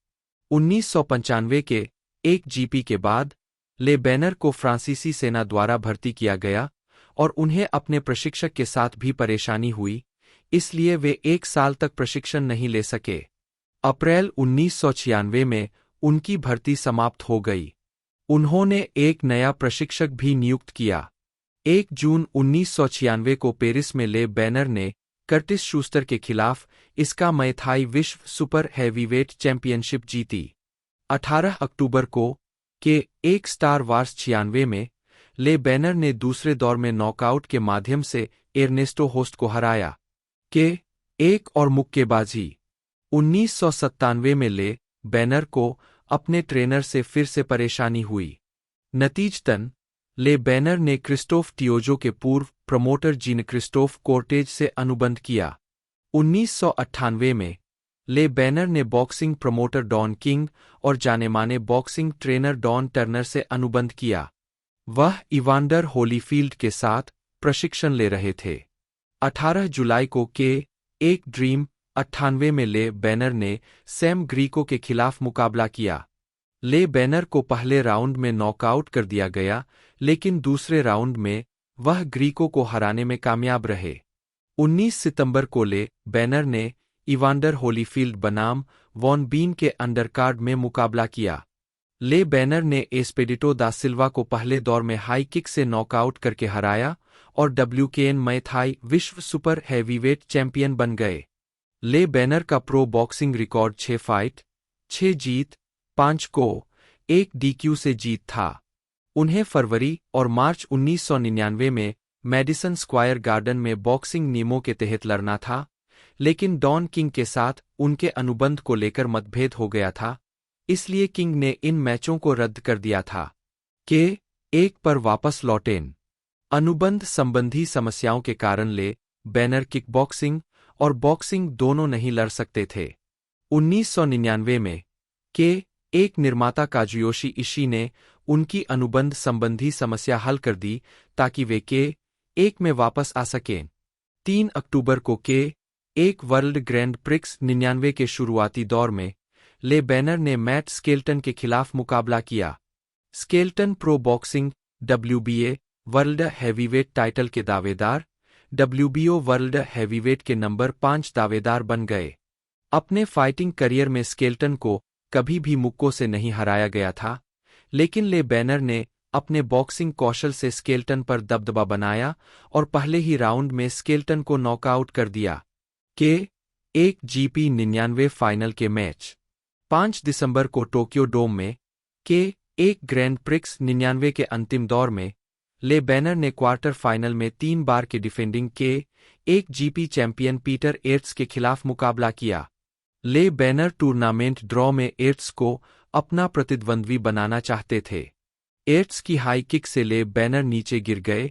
1995 के एक जीपी के बाद ले बैनर को फ्रांसीसी सेना द्वारा भर्ती किया गया और उन्हें अपने प्रशिक्षक के साथ भी परेशानी हुई, इसलिए वे 1 साल तक प्रशिक्षण नहीं ले सके। अप्रैल 1996 में उनकी भर्ती समाप्त हो गई। उन्होंने एक नया प्रशिक्षक भी नियुक्त किया। 1 जून 1996 को पेरिस में ले बैनर ने कर्टिस शूस्टर के खिलाफ इसका मयथाई विश्व सुपर हैवीवेट चैंपियनशिप जीती। 18 अक्टूबर को के एक स्टार वार्स 96 में ले बैनर ने दूसरे दौर में नॉकआउट के माध्यम से एर्नेस्टो होस्ट को हराया। के एक और मुक्केबाजी 1997 में ले बैनर को अपने ट्रेनर से फिर से परेशानी हुई। नतीजतन ले बैनर ने क्रिस्टोफ टियोजो के पूर्व प्रमोटर जीन क्रिस्टोफ कोर्टेज से अनुबंध किया। 1998 में ले बैनर ने बॉक्सिंग प्रमोटर डॉन किंग और जानेमाने बॉक्सिंग ट्रेनर डॉन टर्नर से अनुबंध किया। वह इवांडर होलीफील्ड के साथ प्रशिक्षण ले रहे थे। 18 जुलाई को के एक ड्रीम 98 में ले बैनर ने सैम ग्रीको के खिलाफ मुकाबला किया। ले बैनर को पहले राउंड में नॉकआउट कर दिया गया, लेकिन दूसरे राउंड में वह ग्रीको को हराने में कामयाब रहे। 19 सितंबर को ले बैनर ने इवांडर होलीफील्ड बनाम वॉन बीन के अंडरकार्ड में मुकाबला किया। ले बैनर ने एस्पेडिटो दा सिल्वा को पहले दौर में हाई किक से नॉकआउट करके हराया और WKN मयथाई विश्व सुपर हैवीवेट चैंपियन बन गए। ले बैनर का प्रो बॉक्सिंग रिकॉर्ड 6 फाइट, 6 जीत, 5 को 1 DQ से जीत था। उन्हें फरवरी और मार्च 1999 में मैडिसन स्क्वायर गार्डन में बॉक्सिंग नियमों के तहत लड़ना था, लेकिन डॉन किंग के साथ उनके अनुबंध को लेकर मतभेद हो गया था, इसलिए किंग ने इन मैचों को रद्द कर दिया था। के एक पर वापस लौटें। अनुबंध संबंधी समस्याओं के कारण ले बैनर किकबॉक्सिंग और बॉक्सिंग दोनों नहीं लड़ सकते थे। 1999 में के एक निर्माता काजुयोशी इशी ने उनकी अनुबंध संबंधी समस्या हल कर दी ताकि वे के एक में वापस आ सकें। 3 अक्टूबर को के एक वर्ल्ड ग्रैंड प्रिक्स 99 के शुरुआती दौर में ले बैनर ने मैट स्केल्टन के खिलाफ मुकाबला किया। Skelton pro boxing WBA world heavyweight title के दावेदार, WBO वर्ल्ड हैवीवेट के नंबर 5 दावेदार बन गए। अपने फाइटिंग करियर में स्केल्टन को कभी भी मुक्कों से नहीं हराया गया था, लेकिन ले बैनर ने अपने बॉक्सिंग कौशल से स्केल्टन पर दबदबा बनाया और पहले ही राउंड में स्केल्टन को नॉकआउट कर दिया। के एक GP 99 फाइनल के मैच 5 दिसंबर को टोक्यो डोम में के एक ग्रैंड प्रिक्स 99 के अंतिम दौर में ले बैनर ने क्वार्टर फाइनल में 3 बार के डिफेंडिंग के एक GP चैंपियन पीटर एर्ट्स के खिलाफ मुकाबला किया। ले बैनर टूर्नामेंट ड्रॉ में एर्ट्स को अपना प्रतिद्वंद्वी बनाना चाहते थे। एर्ट्स की हाई किक से ले बैनर नीचे गिर गए,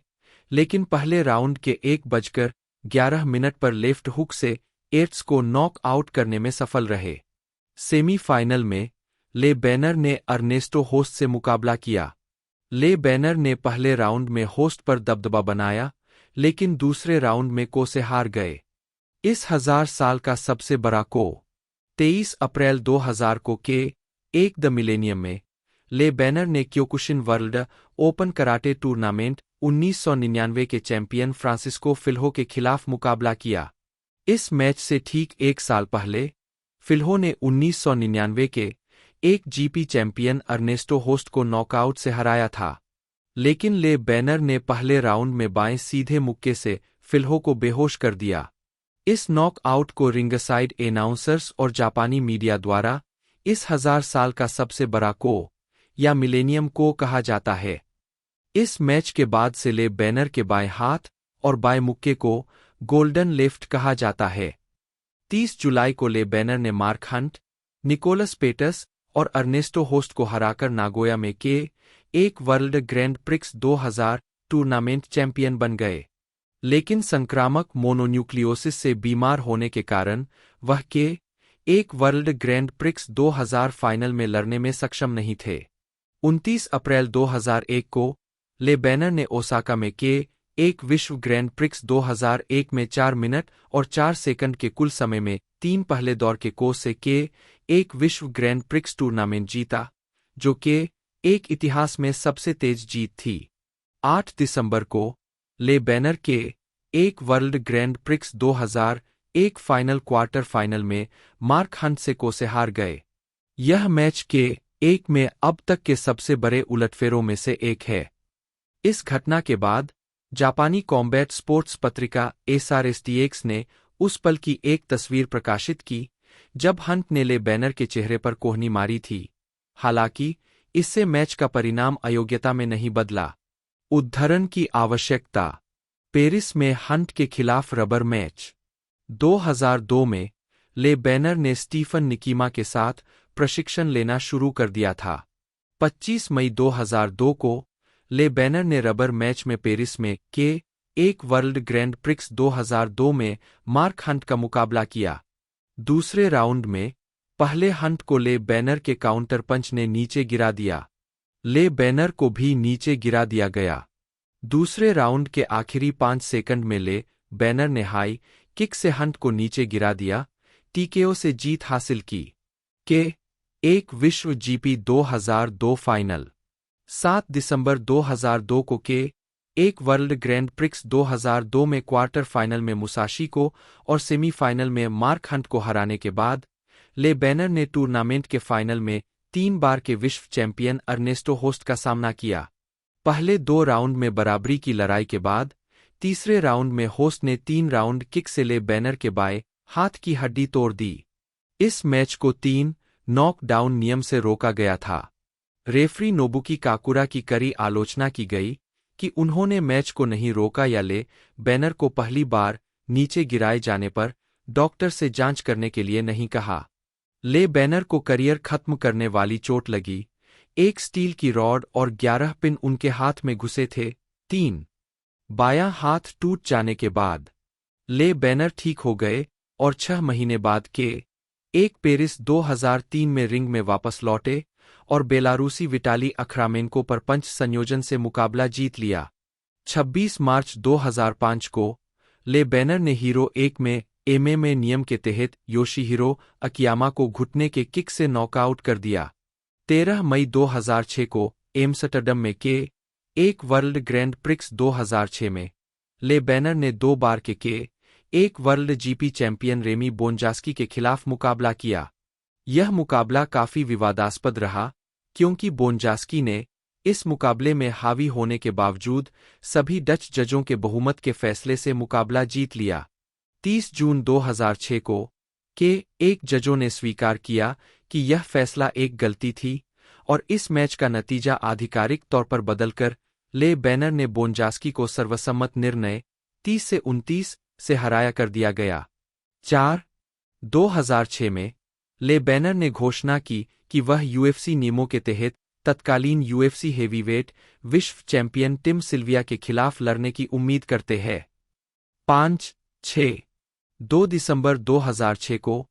लेकिन पहले राउंड के 1:11 पर लेफ्ट हुक से एर्ट्स को नॉक आउट करने में सफल रहे। सेमीफाइनल में ले बैनर ने अर्नेस्टो होस्ट से मुकाबला किया। ले बैनर ने पहले राउंड में होस्ट पर दबदबा बनाया, लेकिन दूसरे राउंड में को से हार गए। इस 1000 साल का सबसे बड़ा को 23 अप्रैल 2000 को के एक द मिलेनियम में ले बैनर ने Kyokushin world open karate tournament 1999 के चैंपियन फ्रांसिस्को फिल्हो के खिलाफ मुकाबला किया। इस मैच से ठीक 1 साल पहले फिल्हो ने 1999 के एक GP चैंपियन अर्नेस्टो होस्ट को नॉकआउट से हराया था, लेकिन ले बैनर ने पहले राउंड में बाएं सीधे मुक्के से फिल्हो को बेहोश कर दिया। इस नॉकआउट को रिंगसाइड एनाउंसर्स और जापानी मीडिया द्वारा इस 1000 साल का सबसे बड़ा को या मिलेनियम को कहा जाता है। इस मैच के बाद से ले बैनर के बाएं हाथ और बाएं मुक्के को गोल्डन लेफ्ट कहा जाता है। 30 जुलाई को ले बैनर ने मार्क हंट, निकोलस पेटस और अर्नेस्टो होस्ट को हराकर नागोया में के एक world grand prix 2000 tournament champion बन गए, लेकिन संक्रामक मोनोन्यूक्लियोसिस से बीमार होने के कारण वह के एक वर्ल्ड ग्रैंड प्रिक्स 2000 फाइनल में लड़ने में सक्षम नहीं थे। 29 अप्रैल 2001 को ले बैनर ने ओसाका में के एक विश्व ग्रैंड प्रिक्स 2001 में 4 मिनट और 4 सेकंड के कुल समय में 3 पहले दौर के कोर्स से के एक विश्व ग्रैंड प्रिक्स टूर्नामेंट जीता, जो के एक इतिहास में सबसे तेज जीत थी। 8 दिसंबर को ले बैनर के एक world grand prix 2001 final quarter final में मार्क हंट से को से हार गए। यह मैच के एक में अब तक के सबसे बड़े उलटफेरों में से एक है। इस घटना के बाद जापानी कॉम्बैट स्पोर्ट्स पत्रिका SRSTX ने उस पल की एक तस्वीर प्रकाशित की जब हंट ने ले बैनर के चेहरे पर कोहनी मारी थी। हालांकि इससे मैच का परिणाम अयोग्यता में नहीं बदला। उद्धरण की आवश्यकता। पेरिस में हंट के खिलाफ रबर मैच। 2002 में ले बैनर ने स्टीफन निकीमा के साथ प्रशिक्षण लेना शुरू कर दिया था। 25 मई 2002 को ले बैनर ने रबर मैच में पेरिस में एक वर्ल्ड ग्रैंड प्रिक्स 2002 में मार्क हंट का मुकाबला किया। दूसरे राउंड में पहले हंट को ले बैनर के काउंटर पंच ने नीचे गिरा दिया। ले बैनर को भी नीचे गिरा दिया गया। दूसरे राउंड के आखिरी 5 सेकंड में ले बैनर ने हाई किक से हंट को नीचे गिरा दिया, TKO से जीत हासिल की। एक विश्व GP 2002 फाइनल। 7 दिसंबर 2002 को एक वर्ल्ड ग्रैंड प्रिक्स 2002 में क्वार्टर फाइनल में मुसाशी को और सेमीफाइनल में मार्क हंट को हराने के बाद ले बैनर ने टूर्नामेंट के फाइनल में 3 बार के विश्व चैंपियन अर्नेस्टो होस्ट का सामना किया। पहले 2 राउंड में बराबरी की लड़ाई के बाद तीसरे राउंड में होस्ट ने 3 राउंड किक से ले बैनर के बाएं हाथ की हड्डी तोड़ दी। इस मैच को 3 नॉकडाउन नियम से रोका गया था। रेफरी नोबुकी काकुरा की कड़ी आलोचना की गई कि उन्होंने मैच को नहीं रोका या ले बैनर को पहली बार नीचे गिराए जाने पर डॉक्टर से जांच करने के लिए नहीं कहा। ले बैनर को करियर खत्म करने वाली चोट लगी। एक स्टील की रॉड और 11 पिन उनके हाथ में घुसे थे। 3 बायां हाथ टूट जाने के बाद ले बैनर ठीक हो गए और 6 महीने बाद एक पेरिस 2003 में रिंग में वापस लौटे और बेलारूसी विटाली अख्रामेंको पर पंच संयोजन से मुकाबला जीत लिया। 26 मार्च 2005 को ले बैनर ने हीरो 1 में MMA नियम के तहत योशिहिरो अकियामा को घुटने के किक से नॉकआउट कर दिया। 13 मई 2006 को एम्स्टर्डम में एक वर्ल्ड ग्रैंड प्रिक्स 2006 में ले बैनर ने 2 बार के एक वर्ल्ड GP चैंपियन रेमी बोनजास्की के खिलाफ मुकाबला किया। यह मुकाबला काफी विवादास्पद रहा क्योंकि बोनजास्की ने इस मुकाबले में हावी होने के बावजूद सभी डच जजों के बहुमत के फैसले से मुकाबला जीत लिया। 30 जून 2006 को एक जजों ने स्वीकार किया कि यह फैसला एक गलती थी और इस मैच का नतीजा आधिकारिक तौर पर बदलकर ले बैनर ने बोनजास्की को सर्वसम्मत निर्णय 30 से 29 से हराया कर दिया गया। 2006 में ले बैनर ने घोषणा की कि वह UFC नियमों के तहत तत्कालीन UFC हेवीवेट विश्व चैंपियन टिम सिल्विया के खिलाफ लड़ने की उम्मीद करते हैं। 2 दिसंबर 2006 को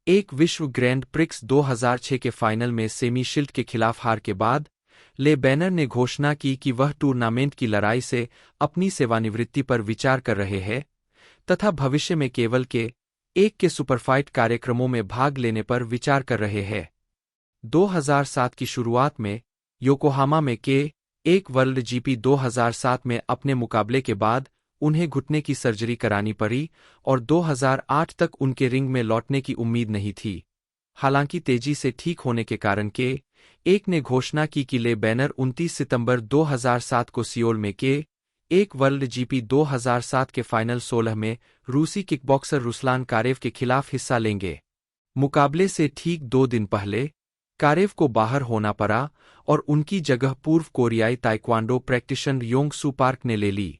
एक विश्व ग्रैंड प्रिक्स 2006 के फाइनल में सेमी शिल्ड के खिलाफ हार के बाद ले बैनर ने घोषणा की कि वह टूर्नामेंट की लड़ाई से अपनी सेवानिवृत्ति पर विचार कर रहे हैं तथा भविष्य में केवल एक के सुपरफाइट कार्यक्रमों में भाग लेने पर विचार कर रहे हैं। 2007 की शुरुआत में योकोहामा में एक वर्ल्ड GP 2007 में अपने मुकाबले के बाद उन्हें घुटने की सर्जरी करानी पड़ी और 2008 तक उनके रिंग में लौटने की उम्मीद नहीं थी। हालांकि तेजी से ठीक होने के कारण एक ने घोषणा की कि ले बैनर 29 सितंबर 2007 को सियोल में एक वर्ल्ड GP 2007 के फाइनल 16 में रूसी किकबॉक्सर रुस्लान कारेव के खिलाफ हिस्सा लेंगे। मुकाबले से ठीक 2 दिन पहले कारेव को बाहर होना पड़ा और उनकी जगह पूर्व कोरियाई ताइक्वांडो प्रैक्टिशनर योंग सू पार्क ने ले ली।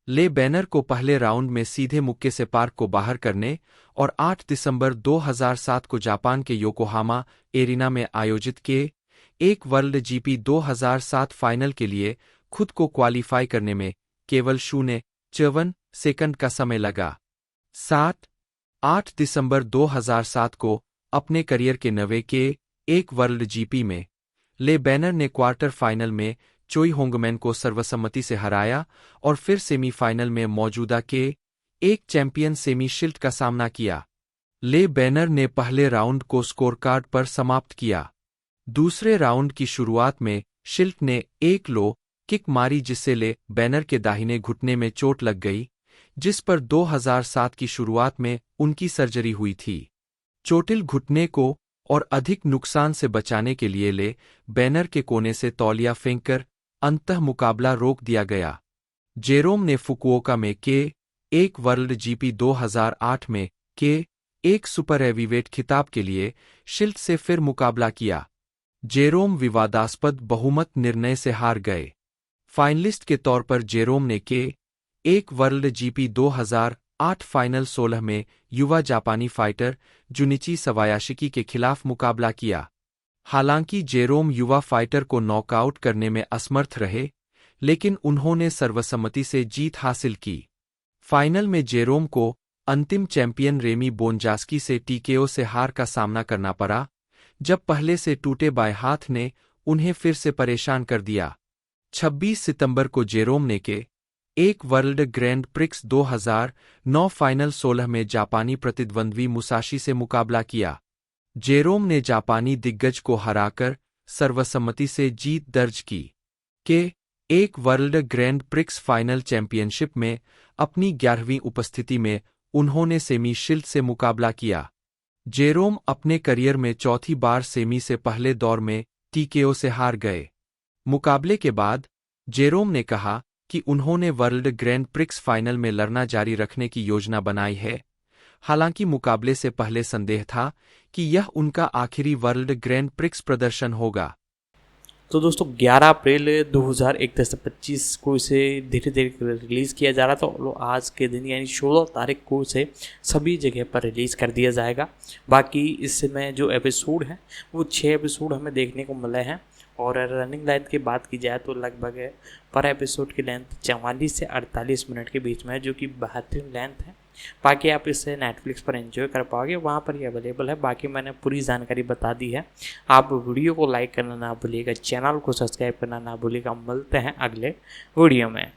ले बैनर को पहले राउंड में सीधे मुक्के से पार्क को बाहर करने और 8 दिसंबर 2007 को जापान के योकोहामा एरिना में आयोजित एक वर्ल्ड GP 2007 फाइनल के लिए खुद को क्वालीफाई करने में केवल 0.54 सेकंड का समय लगा। 8 दिसंबर 2007 को अपने करियर के 9वें एक वर्ल्ड GP में ले बैनर ने क्वार्टर फाइनल में चोई होंगमैन को सर्वसम्मति से हराया और फिर सेमीफाइनल में मौजूदा एक चैंपियन सेमी शिल्ड का सामना किया। ले बैनर ने पहले राउंड को स्कोरकार्ड पर समाप्त किया। दूसरे राउंड की शुरुआत में शिल्ड ने एक लो किक मारी जिससे ले बैनर के दाहिने घुटने में चोट लग गई, जिस पर 2007 की शुरुआत में उनकी सर्जरी हुई थी। चोटिल घुटने को और अधिक नुकसान से बचाने के लिए ले बैनर के कोने से तौलिया फेंककर अंततः मुकाबला रोक दिया गया। जेरोम ने फुकुओका में के 1 वर्ल्ड जीपी 2008 में के 1 सुपर हेवीवेट खिताब के लिए शिल्ड से फिर मुकाबला किया। जेरोम विवादास्पद बहुमत निर्णय से हार गए। फाइनलिस्ट के तौर पर जेरोम ने के 1 वर्ल्ड जीपी 2008 फाइनल 16 में युवा जापानी फाइटर जुनिची सवायाशिकी के खिलाफ मुकाबला किया। हालांकि जेरोम युवा फाइटर को नॉकआउट करने में असमर्थ रहे, लेकिन उन्होंने सर्वसम्मति से जीत हासिल की। फाइनल में जेरोम को अंतिम चैंपियन रेमी बोनजास्की से टीकेओ से हार का सामना करना पड़ा, जब पहले से टूटे बाएं हाथ ने उन्हें फिर से परेशान कर दिया। 26 सितंबर को जेरोम ने के 1 वर्ल्ड ग्रैंड प्रिक्स 2009 फाइनल 16 में जापानी प्रतिद्वंद्वी मुसाशी से मुकाबला किया। जेरोम ने जापानी दिग्गज को हराकर सर्वसम्मति से जीत दर्ज की। के 1 world grand prix final championship में अपनी 11वीं उपस्थिति में उन्होंने सेमी शील्ड से मुकाबला किया। जेरोम अपने करियर में चौथी बार सेमी से पहले दौर में टीकेओ से हार गए। मुकाबले के बाद जेरोम ने कहा कि उन्होंने वर्ल्ड ग्रैंड प्रिक्स फाइनल में लड़ना जारी रखने की योजना बनाई है। हालांकि मुकाबले से पहले संदेह था कि यह उनका आखिरी वर्ल्ड ग्रैंड प्रिक्स प्रदर्शन होगा। तो दोस्तों 11 अप्रैल 2021 को इसे धीरे धीरे रिलीज़ किया जा रहा था और आज के दिन यानी 16 तारीख को इसे सभी जगह पर रिलीज़ कर दिया जाएगा। बाकी इसमें जो एपिसोड हैं वो 6 एपिसोड हमें देखने को मिले हैं और रनिंग लेंथ की बात की जाए तो लगभग पर एपिसोड की लेंथ 44 से 48 मिनट के बीच में है, जो कि बेहतरीन लेंथ है। बाकी आप इसे नेटफ्लिक्स पर एंजॉय कर पाओगे, वहाँ पर ये अवेलेबल है। बाकी मैंने पूरी जानकारी बता दी है। आप वीडियो को लाइक करना ना भूलिएगा, चैनल को सब्सक्राइब करना ना भूलिएगा। मिलते हैं अगले वीडियो में।